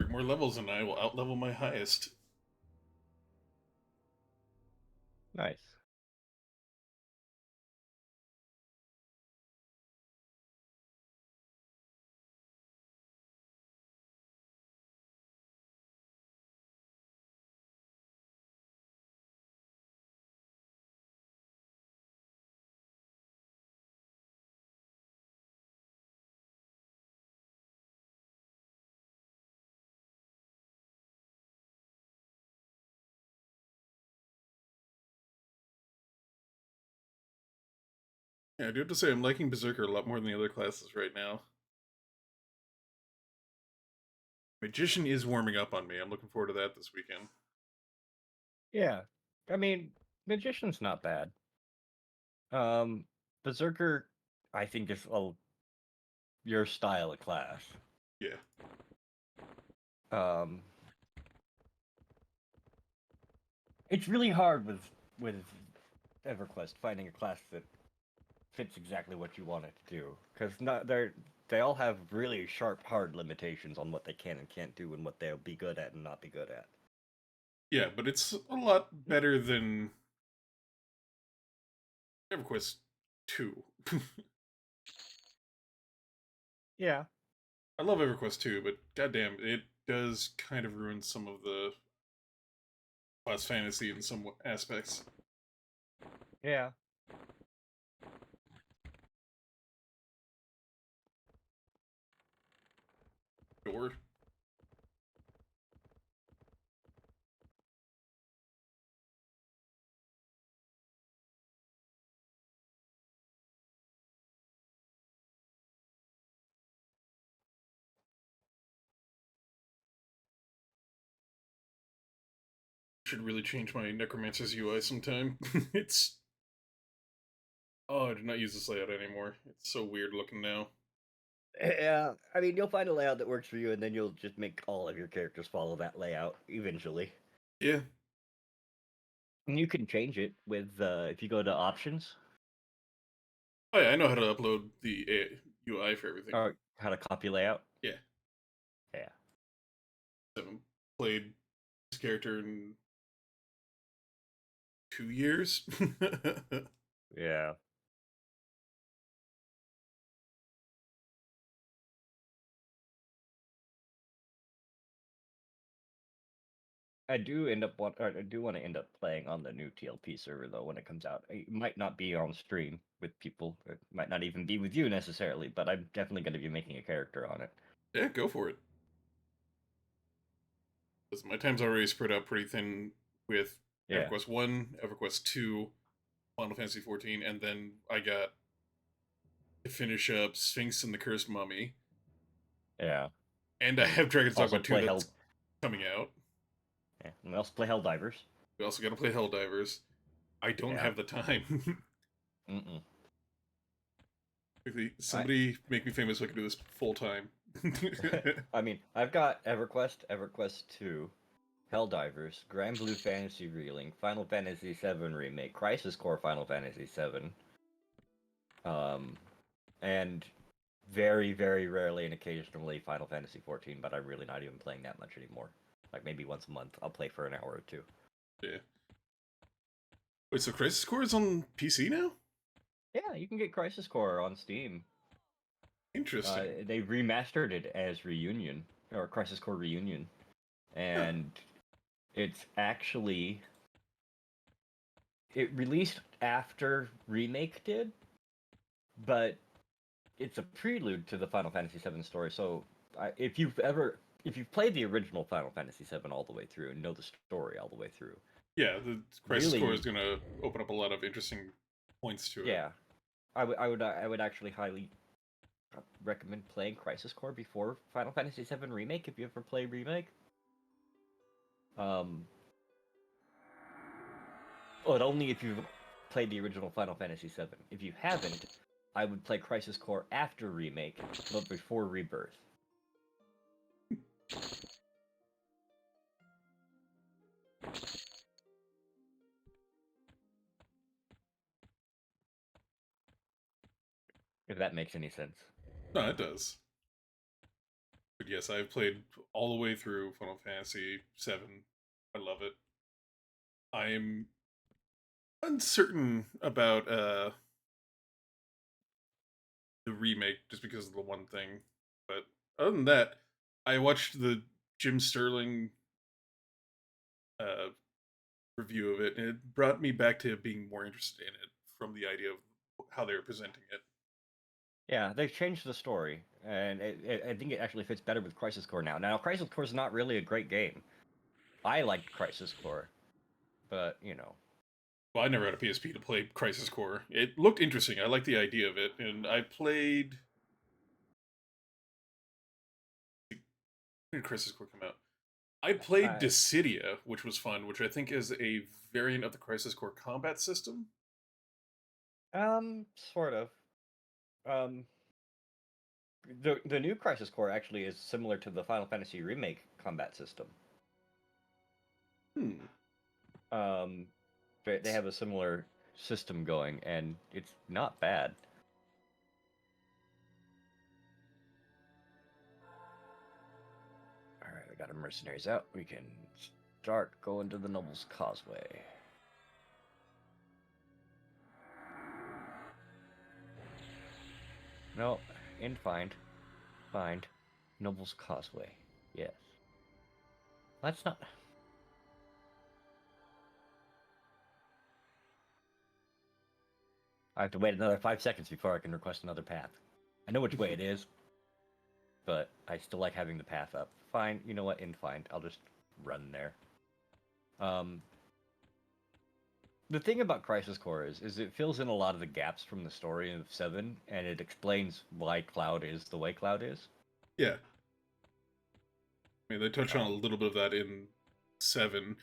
More levels and I will outlevel my highest. Nice. Yeah, I do have to say I'm liking Berserker a lot more than the other classes right now. Magician is warming up on me. I'm looking forward to that this weekend. Yeah. I mean, Magician's not bad. Berserker, I think is your style of class. Yeah. Um, it's really hard with EverQuest finding a class that fits exactly what you want it to do, because they all have really sharp, hard limitations on what they can and can't do and what they'll be good at and not be good at. Yeah, but it's a lot better than EverQuest 2. Yeah. I love EverQuest 2, but goddamn, it does kind of ruin some of the class fantasy in some aspects. Yeah. Sure. Should really change my Necromancer's UI sometime. It's... Oh, I do not use this layout anymore. It's so weird looking now. Yeah, I mean, you'll find a layout that works for you, and then you'll just make all of your characters follow that layout eventually. Yeah. And you can change it with if you go to options. Oh yeah, I know how to upload the UI for everything. Or how to copy layout? Yeah, Yeah. I haven't played this character in 2 years. Yeah. I do want to end up playing on the new TLP server though when it comes out. It might not be on stream with people. It might not even be with you necessarily, but I'm definitely going to be making a character on it. Yeah, go for it. 'Cause my time's already spread out pretty thin with Yeah. EverQuest 1, EverQuest 2, Final Fantasy 14, and then I got to finish up Sphinx and the Cursed Mummy. Yeah. And I have Dragon's Also Dogma 2 play that's Hell. coming out. Yeah. And we also play Helldivers. We also got to play Helldivers. I don't Yeah. have the time. Mm-mm. Quickly, I somebody make me famous so I can do this full time. I mean, I've got EverQuest, EverQuest 2, Helldivers, Grand Blue Fantasy Reeling, Final Fantasy VII Remake, Crisis Core Final Fantasy VII, and very, very rarely and occasionally Final Fantasy 14, but I'm really not even playing that much anymore. Like maybe once a month, I'll play for an hour or two. Yeah. Wait, so Crisis Core is on PC now? Yeah, you can get Crisis Core on Steam. Interesting. They remastered it as Reunion, or Crisis Core Reunion, Huh. and it's actually it released after Remake did, but it's a prelude to the Final Fantasy VII story. So if you've played the original Final Fantasy VII all the way through and know the story all the way through, Yeah, the Crisis Core is really, going to open up a lot of interesting points to it. yeah, I would actually highly recommend playing Crisis Core before Final Fantasy VII Remake if you ever play Remake. Um, but only if you've played the original Final Fantasy VII. If you haven't, I would play Crisis Core after Remake, but before Rebirth. If that makes any sense. No, it does. But yes, I've played all the way through Final Fantasy VII. I love it. I'm uncertain about the remake just because of the one thing. But other than that, I watched the Jim Sterling uh, review of it, and it brought me back to being more interested in it from the idea of how they were presenting it. Yeah, they've changed the story, and I think it actually fits better with Crisis Core now. Now, Crisis Core is not really a great game. I liked Crisis Core, but you know, Well, I never had a PSP to play Crisis Core. It looked interesting. I like the idea of it, and I played. When did Crisis Core come out? I played I Dissidia, which was fun, which I think is a variant of the Crisis Core combat system. sort of. Um, the new Crisis Core actually is similar to the Final Fantasy Remake combat system. Hmm. Um, they have a similar system going, and it's not bad. All right, we got our mercenaries out. We can start going to the Noble's Causeway. No, in find Noble's Causeway. Yes. That's not. I have to wait another 5 seconds before I can request another path. I know which way it is, but I still like having the path up. Fine, you know what? In find, I'll just run there. Um, the thing about Crisis Core is it fills in a lot of the gaps from the story of Seven, and it explains why Cloud is the way Cloud is. Yeah. I mean, they touch on a Um, little bit of that in 7.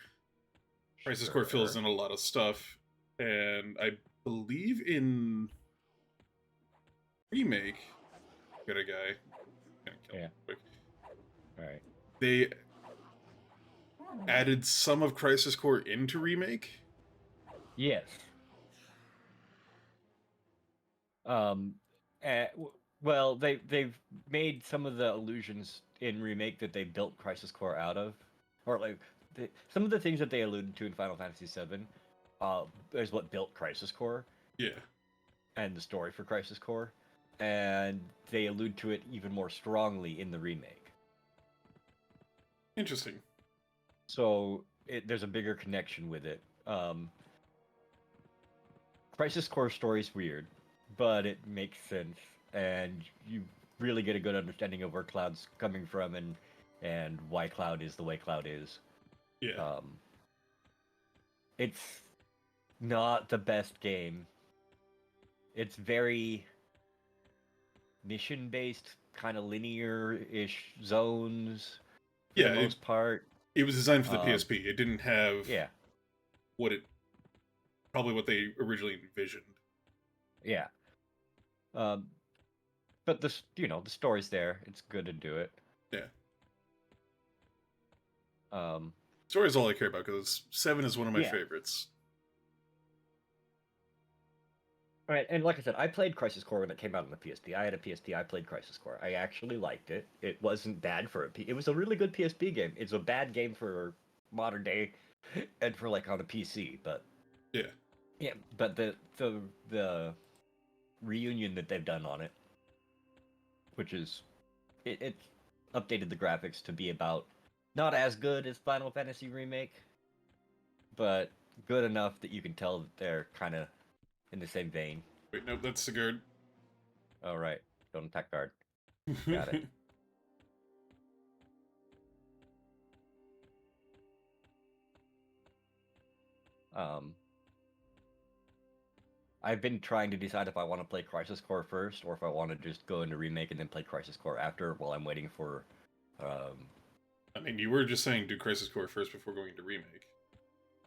Crisis Core fills sure. in a lot of stuff, and I believe in Remake, got a guy, gonna kill him Yeah. quick. All right. They added some of Crisis Core into Remake. Yes. Um, Well, they've made some of the illusions in remake that they built Crisis Core out of, or like some of the things that they alluded to in Final Fantasy VII, is what built Crisis Core Yeah. and the story for Crisis Core, and they allude to it even more strongly in the remake. Interesting. So there's a bigger connection with it. Crisis Core story's weird, but it makes sense, and you really get a good understanding of where Cloud's coming from and why Cloud is the way Cloud is. Yeah. It's not the best game. It's very mission-based, kind of linear-ish zones for the Yeah, most part. it was designed for the PSP. It didn't have Yeah, what it probably what they originally envisioned. yeah. Um, but the story's there. It's good to do it. Yeah. Um, Story is all I care about because 7 is one of my Yeah. favorites. Right, and like I said, I played Crisis Core when it came out on the PSP. I had a PSP. I played Crisis Core. I actually liked it. It wasn't bad for it was a really good PSP game. It's a bad game for modern day, and for like on a PC. But Yeah. yeah, but the reunion that they've done on it, which is it's updated the graphics to be about not as good as Final Fantasy Remake, but good enough that you can tell that they're kind of in the same vein. Wait, nope, that's Sigurd. All right, don't attack guard. Got it. Um, I've been trying to decide if I want to play Crisis Core first, or if I want to just go into Remake and then play Crisis Core after, while I'm waiting for. I mean, you were just saying do Crisis Core first before going to remake.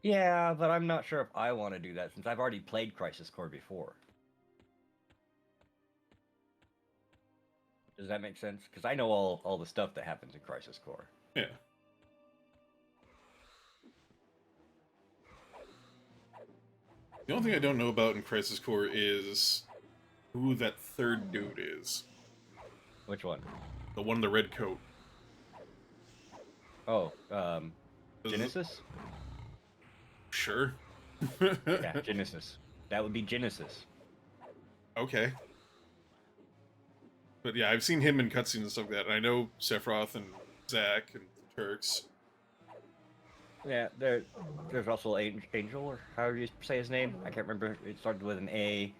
Yeah, but I'm not sure if I want to do that since I've already played Crisis Core before. Does that make sense? Because I know all the stuff that happens in Crisis Core. Yeah. The only thing I don't know about in Crisis Core is who that third dude is. Which one? The one in the red coat. Oh, Is it- Genesis? Sure. Yeah, Genesis. That would be Genesis. Okay. But yeah, I've seen him in cutscenes and stuff like that, and I know Sephiroth and Zack and the Turks. Yeah, there's also Angel, or however you say his name. I can't remember. It started with an A.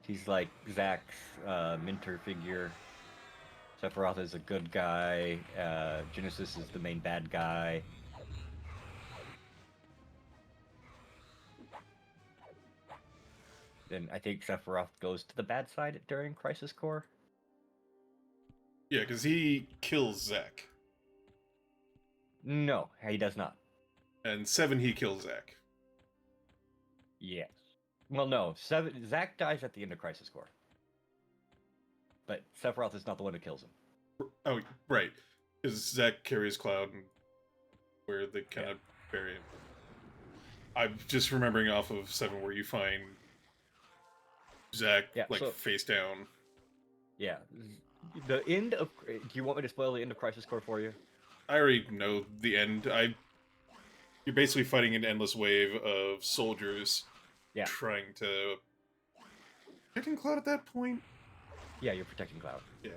He's like Zack's mentor figure. Sephiroth is a good guy. Genesis is the main bad guy. Then I think Sephiroth goes to the bad side during Crisis Core. Yeah, because he kills Zack. No, he does not. And 7, he kills Zack. Yes. Well, no. Zack dies at the end of Crisis Core. But Sephiroth is not the one who kills him. Oh, right. Because Zack carries Cloud, and where they kind of bury him. I'm just remembering off of 7 where you find Zack, face down. Yeah. The end of... Do you want me to spoil the end of Crisis Core for you? I already know the end. You're basically fighting an endless wave of soldiers trying to... Protecting Cloud at that point? Yeah, you're protecting Cloud. Yeah.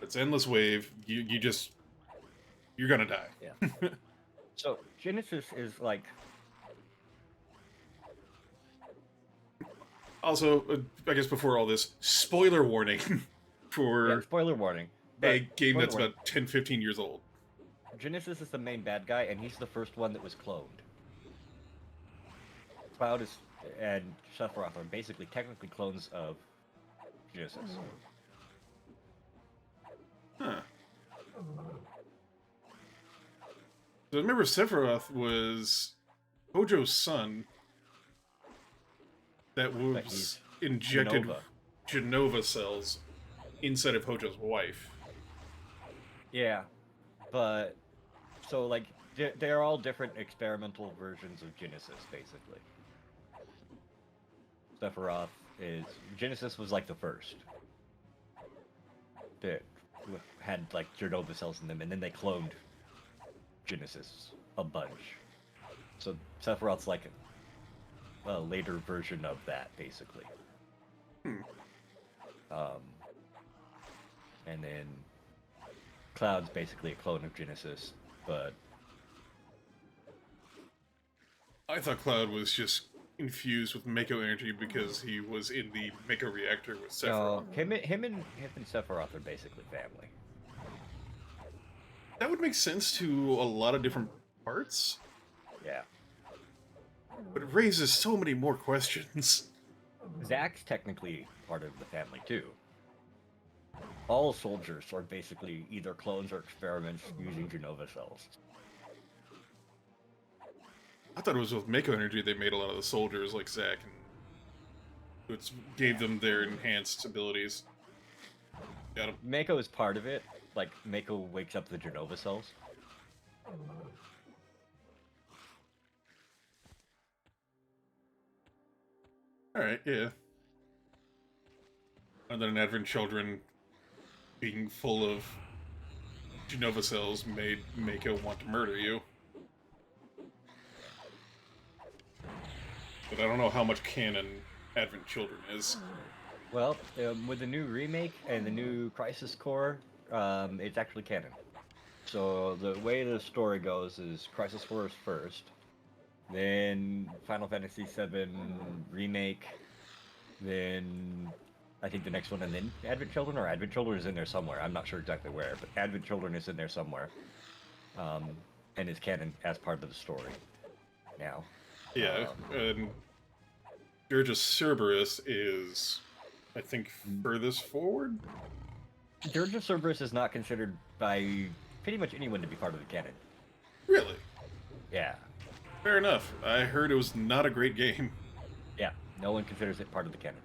It's endless wave. You just... You're gonna die. Yeah. So, Genesis is like... Also, I guess before all this, spoiler warning for spoiler warning. A game that's about 10, 15 years old. Genesis is the main bad guy, and he's the first one that was cloned. Cloud is and Sephiroth are basically technically clones of Genesis. Huh. So I remember Sephiroth was Hojo's son that was injected Genova cells inside of Hojo's wife. Yeah, but so like they're all different experimental versions of Genesis, basically. Sephiroth is Genesis was like the first. that had like Jernova cells in them, and then they cloned Genesis a bunch. So Sephiroth's like a later version of that, basically. Hmm. And then Cloud's basically a clone of Genesis, but I thought Cloud was just infused with Mako energy because he was in the Mako reactor with Sephiroth. no, him and Sephiroth are basically family. That would make sense to a lot of different parts, Yeah. but it raises so many more questions. Zack's technically part of the family too. All soldiers are basically either clones or experiments using Genova cells. I thought it was with Mako energy they made a lot of the soldiers like Zack, and it gave them their enhanced abilities. Got him. Mako is part of it. Like, Mako wakes up the Genova cells. Alright, yeah. And then Advent Children being full of Genova cells made Mako want to murder you. But I don't know how much canon Advent Children is. Well, with the new remake and the new Crisis Core, it's actually canon. So the way the story goes is Crisis Core is first, then Final Fantasy VII Remake, then I think the next one, and then Advent Children, or Advent Children is in there somewhere. I'm not sure exactly where, but Advent Children is in there somewhere, and is canon as part of the story now. Yeah, and Dirge of Cerberus is, I think, furthest forward? Dirge of Cerberus is not considered by pretty much anyone to be part of the canon. Really? Yeah. Fair enough. I heard it was not a great game. Yeah, no one considers it part of the canon.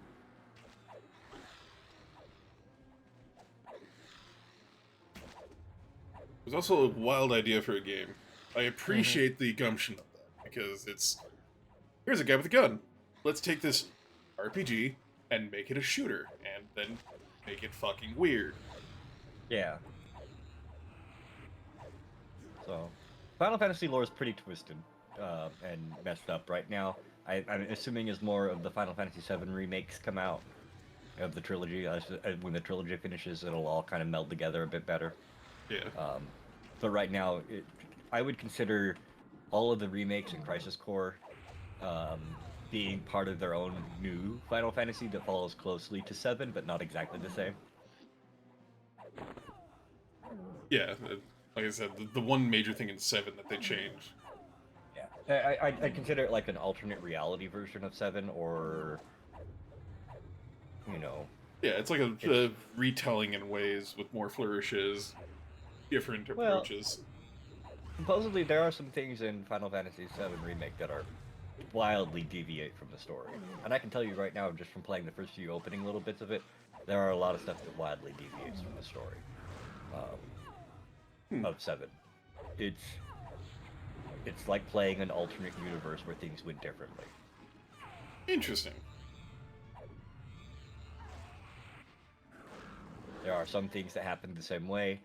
It was also a wild idea for a game. I appreciate the gumption of that, because it's... Here's a guy with a gun. Let's take this RPG and make it a shooter, and then make it fucking weird. Yeah. So, Final Fantasy lore is pretty twisted and messed up right now. I'm assuming as more of the Final Fantasy VII remakes come out of the trilogy, when the trilogy finishes, it'll all kind of meld together a bit better. Yeah. But right now, I would consider all of the remakes in Crisis Core being part of their own new Final Fantasy that follows closely to 7, but not exactly the same. Yeah, like I said, the one major thing in 7 that they changed. Yeah, I consider it like an alternate reality version of 7, or you know. Yeah, it's like a retelling in ways with more flourishes, different approaches. Supposedly, there are some things in Final Fantasy VII Remake that are wildly deviate from the story. And I can tell you right now, just from playing the first few opening little bits of it, there are a lot of stuff that wildly deviates from the story of 7. It's like playing an alternate universe where things went differently. Interesting. There are some things that happen the same way,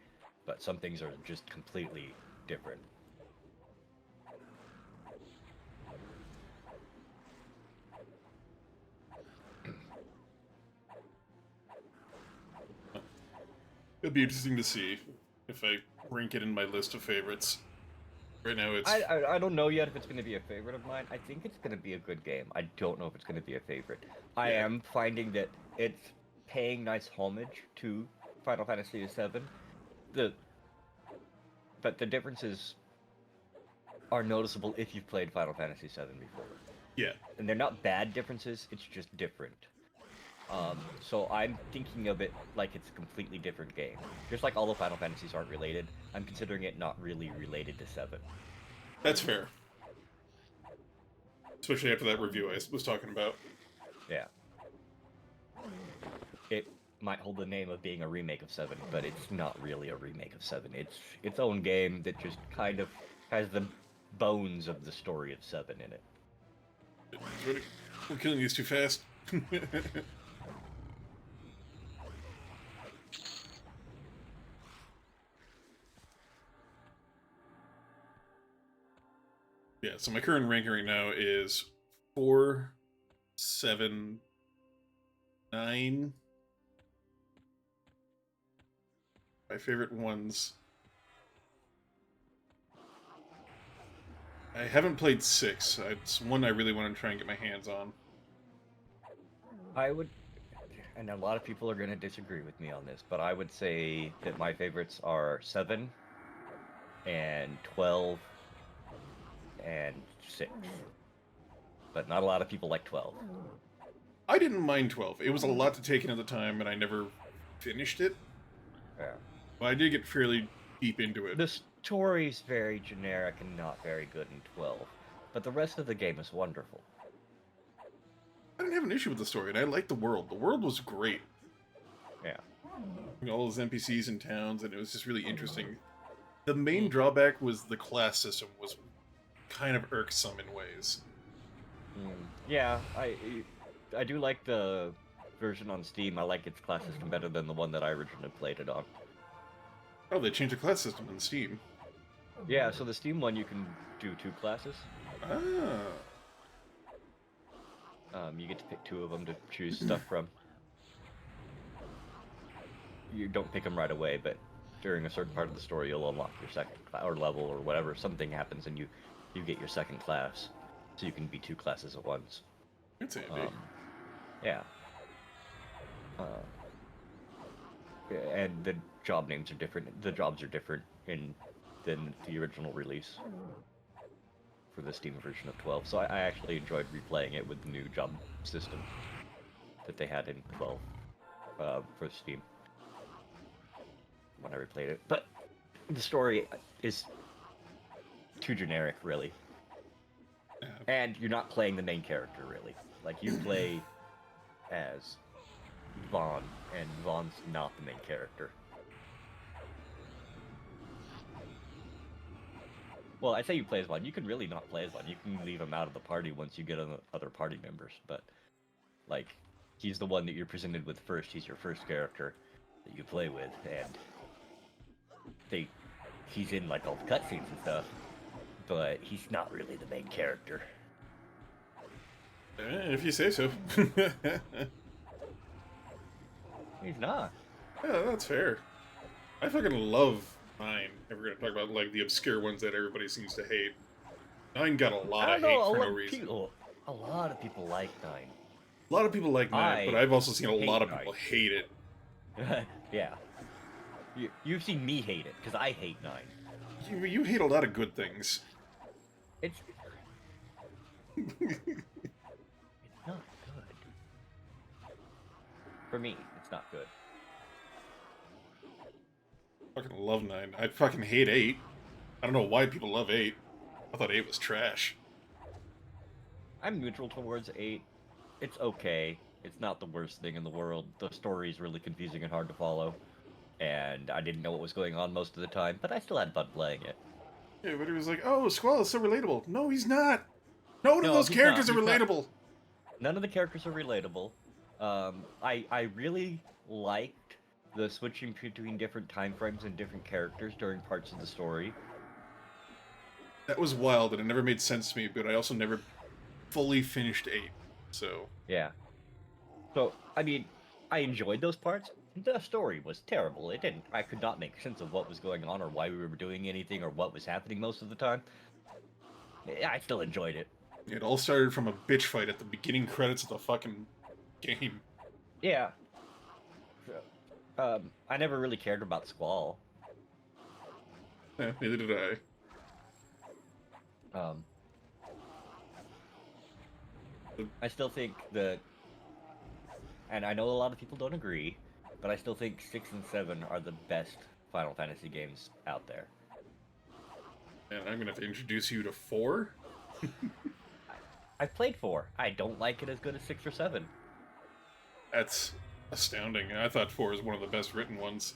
but some things are just completely different. It'll be interesting to see if I rank it in my list of favorites. Right now it's... I don't know yet if it's going to be a favorite of mine. I think it's going to be a good game. I don't know if it's going to be a favorite. I am finding that it's paying nice homage to Final Fantasy VII. But the differences are noticeable if you've played Final Fantasy VII before. Yeah. And they're not bad differences, it's just different. So I'm thinking of it like it's a completely different game. Just like all the Final Fantasies aren't related, I'm considering it not really related to 7. That's fair. Especially after that review I was talking about. Yeah. It might hold the name of being a remake of 7, but it's not really a remake of 7. It's its own game that just kind of has the bones of the story of 7 in it. We're killing these too fast. So my current ranking right now is 4, 7, 9. My favorite ones. I haven't played 6. It's one I really want to try and get my hands on. I would, and a lot of people are going to disagree with me on this, but I would say that my favorites are 7 and 12 and 6. But not a lot of people like 12. I didn't mind 12. It was a lot to take in at the time, and I never finished it. Yeah. But I did get fairly deep into it. The story's very generic and not very good in 12, but the rest of the game is wonderful. I didn't have an issue with the story, and I liked the world. The world was great. Yeah. All those NPCs in towns, and it was just really interesting. The main drawback was the class system was kind of irksome in ways. Yeah, I do like the version on Steam. I like its class system better than the one that I originally played it on. Oh, they changed the class system in Steam. Yeah, so the Steam one you can do 2 classes. Ah. You get to pick 2 of them to choose stuff from. You don't pick them right away, but during a certain part of the story, you'll unlock your second or level or whatever. Something happens, and you get your second class, so you can be 2 classes at once. That's handy. Yeah. And the job names are different. The jobs are different than the original release for the Steam version of 12. So I actually enjoyed replaying it with the new job system that they had in 12 for Steam when I replayed it. But the story is too generic, really. Yeah. And you're not playing the main character, really. Like, you play as Vaughn, and Vaughn's not the main character. Well, I say you play as Vaughn. You can really not play as Vaughn. You can leave him out of the party once you get other party members. But, like, he's the one that you're presented with first. He's your first character that you play with, and he's in, like, all the cutscenes and stuff. But he's not really the main character. If you say so. He's not. Yeah, that's fair. I fucking love 9. If we're gonna talk about like the obscure ones that everybody seems to hate. 9 got a lot of hate for no reason. A lot of people like 9. A lot of people like 9, but I've also seen a lot of people hate it. Yeah. You've seen me hate it, because I hate 9. You hate a lot of good things. It's not good. For me, it's not good. I fucking love 9. I fucking hate 8. I don't know why people love 8. I thought 8 was trash. I'm neutral towards 8. It's okay. It's not the worst thing in the world. The story is really confusing and hard to follow. And I didn't know what was going on most of the time, but I still had fun playing it. Yeah, but it was like, oh, Squall is so relatable. No, he's not. None of those characters are relatable. None of the characters are relatable. I really liked the switching between different time frames and different characters during parts of the story. That was wild, and it never made sense to me, but I also never fully finished 8, so... Yeah. So, I mean, I enjoyed those parts. The story was terrible. I could not make sense of what was going on or why we were doing anything or what was happening most of the time. I still enjoyed it. It all started from a bitch fight at the beginning credits of the fucking game. Yeah. I never really cared about Squall. Yeah, neither did I. I still think that, and I know a lot of people don't agree, but I still think 6 and 7 are the best Final Fantasy games out there. And I'm gonna have to introduce you to 4? I've played 4. I don't like it as good as 6 or 7. That's astounding. I thought 4 was one of the best written ones.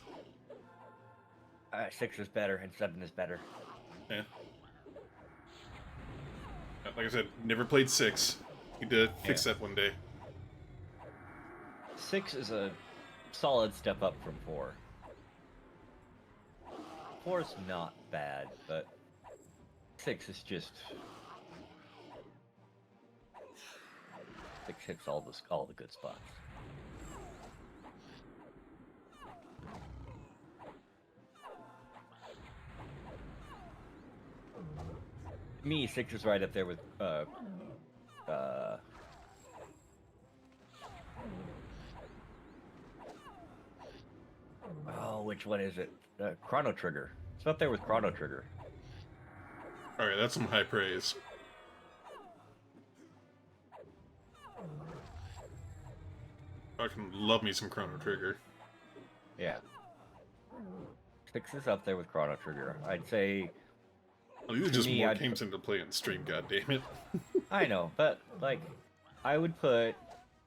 6 is better and 7 is better. Yeah. Like I said, never played 6. Need to fix that one day. 6 is a solid step up from 4. 4 is not bad, but 6 is just Six hits all the good spots. To me, six is right up there with oh, which one is it? Chrono Trigger. It's up there with Chrono Trigger. All right, that's some high praise. Fucking love me some Chrono Trigger. Yeah. Six is up there with Chrono Trigger. I'd say. Well, these are To just me, more games into play in stream. God damn it! I know, but like, I would put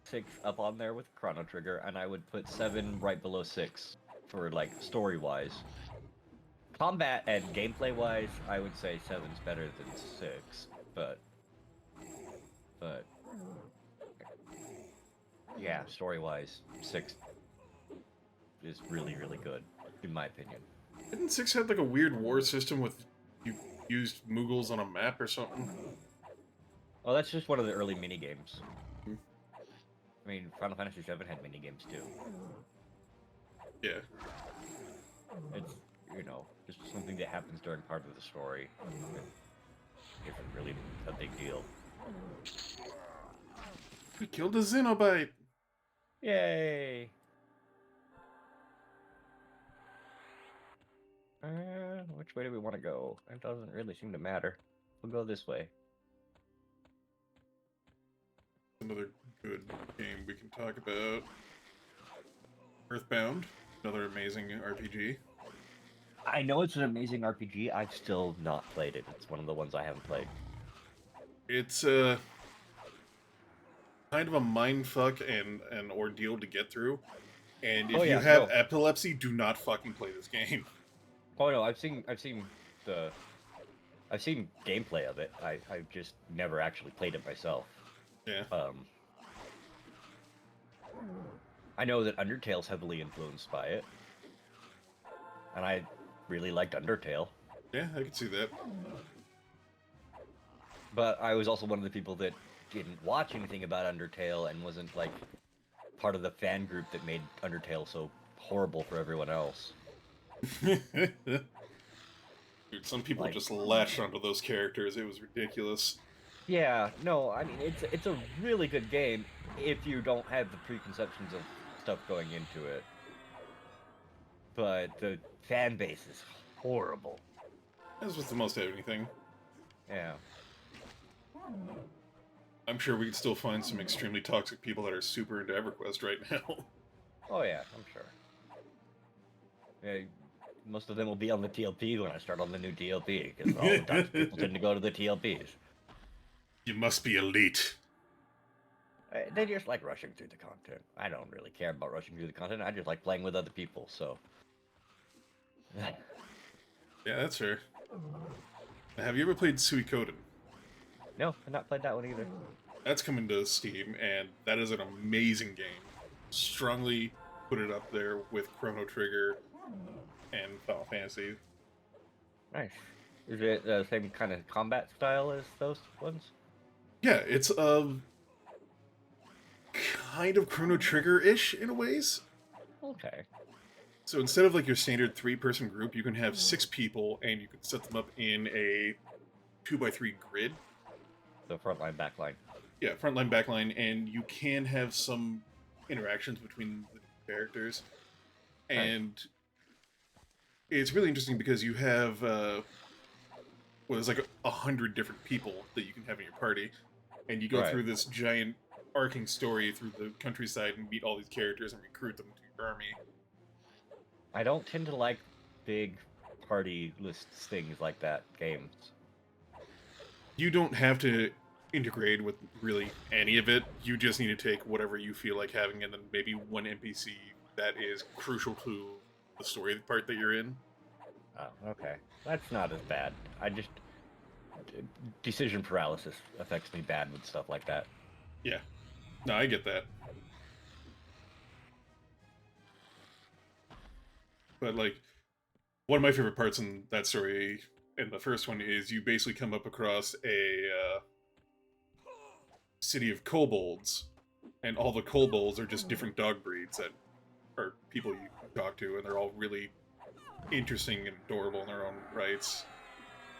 six up on there with Chrono Trigger, and I would put seven right below six for like story wise. Combat and gameplay wise, I would say seven's better than six, but yeah, story wise, six is really good in my opinion. Didn't six have like a weird war system with you used Mughals on a map or something? Oh, that's just one of the early mini games. Hmm. I mean, Final Fantasy VII had mini games too. Yeah. It's just something that happens during part of the story. It isn't really a big deal. We killed a Xenobite! Yay! Which way do we want to go? It doesn't really seem to matter. We'll go this way. Another good game we can talk about. Earthbound, another amazing RPG. I know it's an amazing RPG. I've still not played it. It's one of the ones I haven't played. It's kind of a mindfuck and an ordeal to get through. And if you have epilepsy, do not fucking play this game. Oh no, I've seen gameplay of it. I've just never actually played it myself. Yeah. I know that Undertale's heavily influenced by it, and I really liked Undertale. Yeah, I can see that. But I was also one of the people that didn't watch anything about Undertale and wasn't like part of the fan group that made Undertale so horrible for everyone else. Dude, some people just latched onto those characters. It was ridiculous. Yeah, no, I mean it's a really good game if you don't have the preconceptions of stuff going into it. But the fan base is horrible. As with the most anything. Yeah. I'm sure we can still find some extremely toxic people that are super into EverQuest right now. Oh yeah, I'm sure. Yeah, most of them will be on the TLP when I start on the new TLP, because all the toxic people tend to go to the TLPs. You must be elite. They just like rushing through the content. I don't really care about rushing through the content. I just like playing with other people, so. Yeah, that's fair. Have you ever played Suikoden? No, I've not played that one either. That's coming to Steam, and that is an amazing game. Strongly put it up there with Chrono Trigger and Final Fantasy. Nice. Is it the same kind of combat style as those ones? Yeah, it's kind of Chrono Trigger-ish in a ways. Okay. So instead of like your standard 3-person group, you can have 6 people, and you can set them up in a 2x3 grid. The frontline, backline. Yeah, frontline, backline, and you can have some interactions between the characters. And it's really interesting because you have, there's like 100 different people that you can have in your party. And you go through this giant arcing story through the countryside and meet all these characters and recruit them to your army. I don't tend to like big party lists, things like that, games. You don't have to integrate with really any of it. You just need to take whatever you feel like having, and then maybe one NPC that is crucial to the story part that you're in. Oh, okay. That's not as bad. Decision paralysis affects me bad with stuff like that. Yeah. No, I get that. But, like, one of my favorite parts in that story, in the first one, is you basically come up across a city of kobolds, and all the kobolds are just different dog breeds that are people you talk to, and they're all really interesting and adorable in their own rights.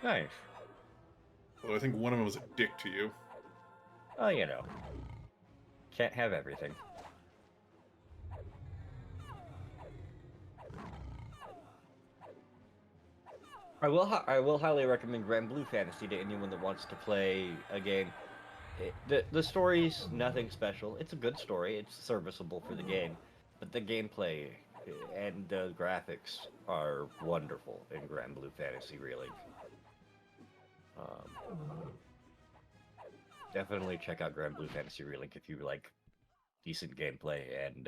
Nice. Although I think one of them was a dick to you. Oh, you know, can't have everything. I will highly recommend Grand Blue Fantasy to anyone that wants to play a game. The story's nothing special. It's a good story. It's serviceable for the game, but the gameplay and the graphics are wonderful in Grand Blue Fantasy. Really, definitely check out Grand Blue Fantasy Relink if you like decent gameplay. And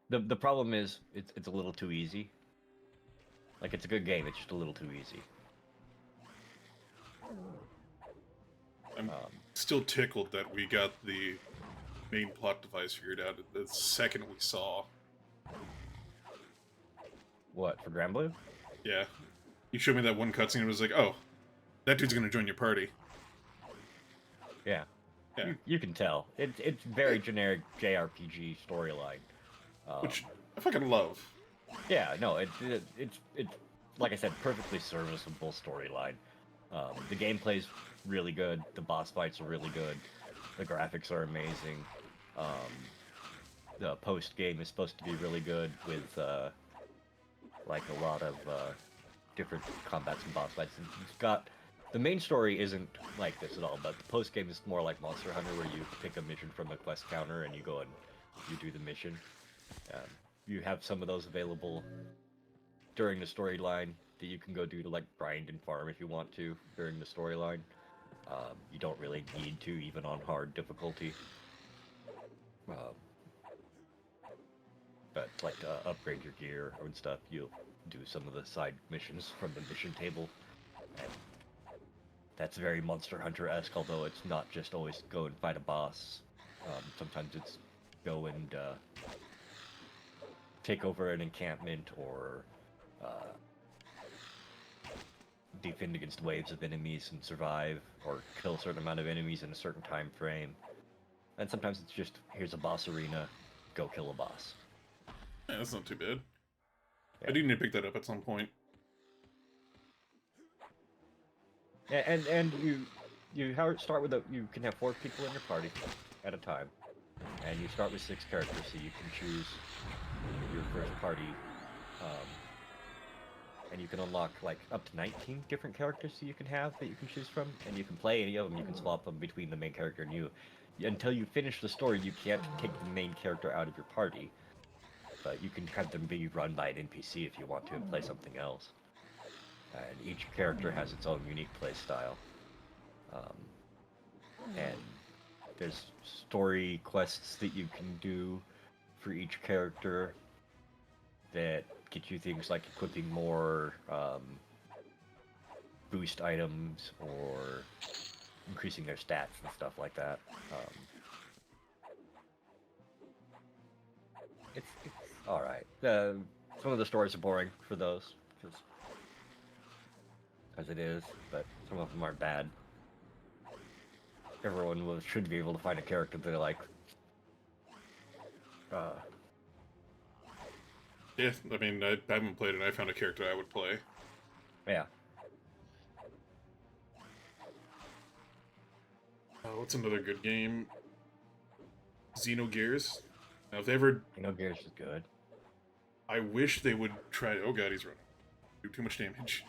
the problem is it's a little too easy. Like, it's a good game. It's just a little too easy. I'm still tickled that we got the main plot device figured out the second we saw. What, for Grand Blue? Yeah. You showed me that one cutscene and it was like, oh, that dude's gonna join your party. Yeah. Yeah. You can tell. It's very generic JRPG storyline. Which I fucking love. Yeah, no, it's like I said, perfectly serviceable storyline. The gameplay's really good. The boss fights are really good. The graphics are amazing. The post game is supposed to be really good with like a lot of different combats and boss fights. And it's got the main story isn't like this at all, but the post game is more like Monster Hunter, where you pick a mission from the quest counter and you go and you do the mission. You have some of those available during the storyline that you can go do to like grind and farm if you want to during the storyline. You don't really need to, even on hard difficulty. But like to upgrade your gear and stuff, you'll do some of the side missions from the mission table. And that's very Monster Hunter-esque, although it's not just always go and fight a boss. Sometimes it's go and take over an encampment, or defend against waves of enemies and survive, or kill a certain amount of enemies in a certain time frame. And sometimes it's just, here's a boss arena, go kill a boss. Yeah, that's not too bad. Yeah. I do need to pick that up at some point. Yeah, and you start with you can have 4 people in your party at a time, and you start with 6 characters, so you can choose your first party, and you can unlock like up to 19 different characters that you can choose from, and you can play any of them. You can swap them between the main character and you. Until you finish the story, you can't take the main character out of your party, but you can have them be run by an NPC if you want to and play something else. And each character has its own unique play style. And there's story quests that you can do for each character that get you things like equipping more boost items or increasing their stats and stuff like that. It's alright. Some of the stories are boring for those, as it is, but some of them aren't bad. Everyone should be able to find a character that they like. Yeah, I mean, I haven't played it. I found a character I would play. Yeah. What's another good game? Xenogears. Now, if they ever... Xenogears is good. I wish they would try... Oh god, he's running. Do too much damage.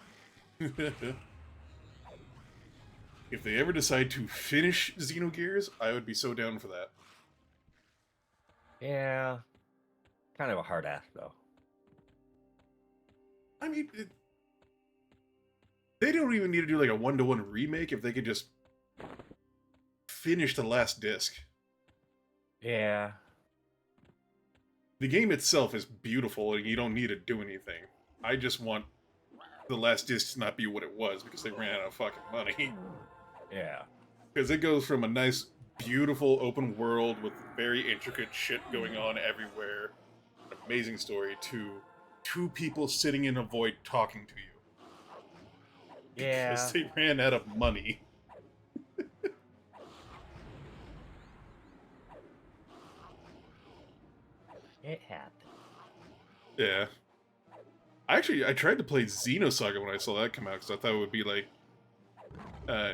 If they ever decide to finish Xenogears, I would be so down for that. Yeah. Kind of a hard ask, though. I mean, they don't even need to do like a one-to-one remake if they could just finish the last disc. Yeah. The game itself is beautiful and you don't need to do anything. I just want the last disc to not be what it was because they ran out of fucking money. Yeah. Because it goes from a nice, beautiful open world with very intricate shit going on everywhere, an amazing story, to 2 people sitting in a void talking to you. Yeah. Because they ran out of money. It happened. Yeah. I tried to play Xenosaga when I saw that come out because I thought it would be like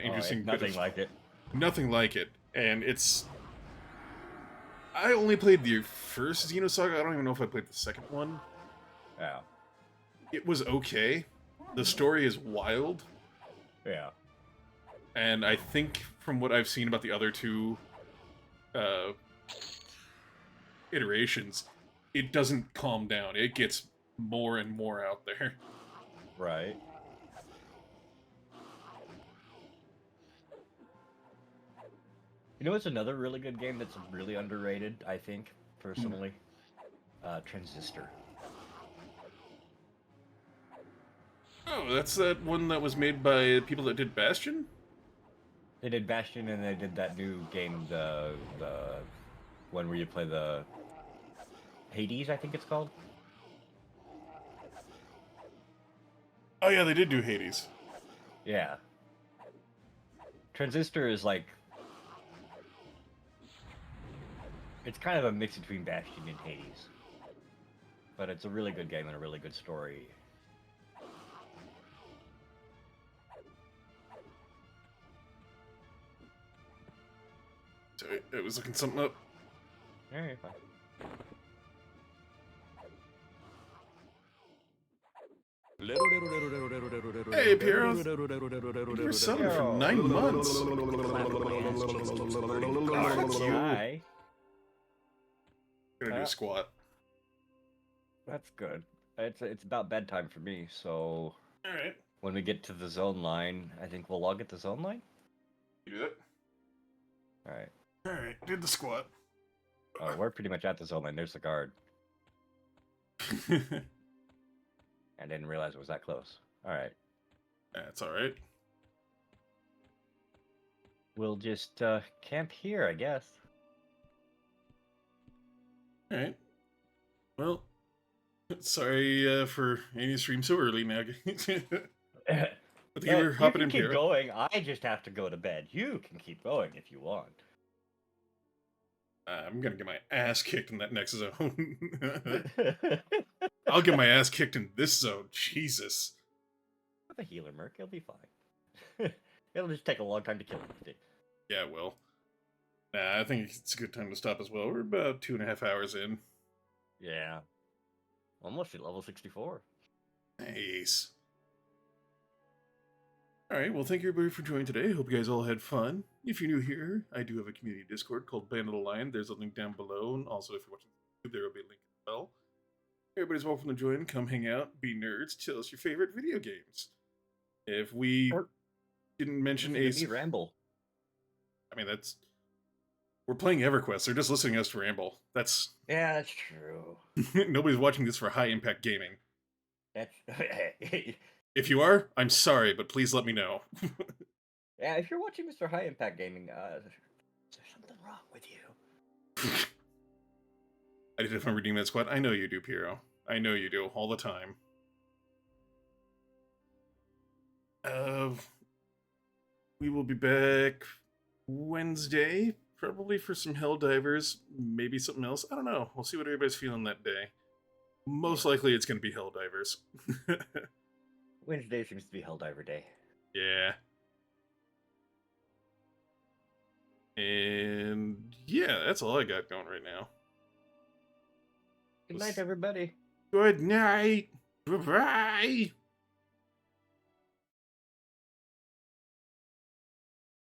interesting bit Nothing of like it. nothing like it, and it's. I only played the first Xenosaga. I don't even know if I played the second one. Yeah. It was okay. The story is wild, Yeah. and I think from what I've seen about the other two uh, iterations, it doesn't calm down. It gets more and more out there. Right. You know, it's another really good game that's really underrated, I think, personally. Transistor. Oh, that's that one that was made by people that did Bastion? They did Bastion, and they did that new game, the one where you play the Hades, I think it's called. Oh yeah, they did do Hades. Yeah. Transistor is like, it's kind of a mix between Bastion and Hades, but it's a really good game and a really good story. So it was looking something up. Alright, fine. Hey, Piero. Thank you for subbing for 9 months. Hi. Gonna do a squat. That's good. It's about bedtime for me, so Alright. when we get to the zone line, I think we'll log at the zone line. You do that? Alright. Alright, did the squat. Oh, we're pretty much at the zone line. There's the guard. I didn't realize it was that close. Alright. That's alright. We'll just camp here, I guess. Alright. Well, sorry for ending the stream so early now. But you were hopping in, keep Piero. going. I just have to go to bed. You can keep going if you want. I'm gonna get my ass kicked in that next zone. I'll get my ass kicked in this zone. Jesus. With a healer, Merc, it'll be fine. It'll just take a long time to kill him. Yeah, well. Nah, I think it's a good time to stop as well. We're about 2.5 hours in. Yeah. Almost at level 64. Nice. Alright, well, thank you everybody for joining today. Hope you guys all had fun. If you're new here, I do have a community Discord called Band of the Lion. There's a link down below, and also if you're watching YouTube, there will be a link as well. Everybody's welcome to join. Come hang out, be nerds, tell us your favorite video games. If we didn't mention Me ramble. I mean, that's... We're playing EverQuest. They're just listening to us to ramble. That's... Yeah, that's true. Nobody's watching this for high-impact gaming. That's... If you are, I'm sorry, but please let me know. Yeah, if you're watching Mr. High Impact Gaming, there's something wrong with you. I did if I'm redeeming that squad. I know you do, Piero. I know you do, all the time. We will be back Wednesday, probably for some Helldivers, maybe something else. I don't know. We'll see what everybody's feeling that day. Most likely it's going to be Helldivers. Wednesday seems to be Helldiver Day. Yeah. And yeah, that's all I got going right now. Good night, everybody. Good night. Bye-bye.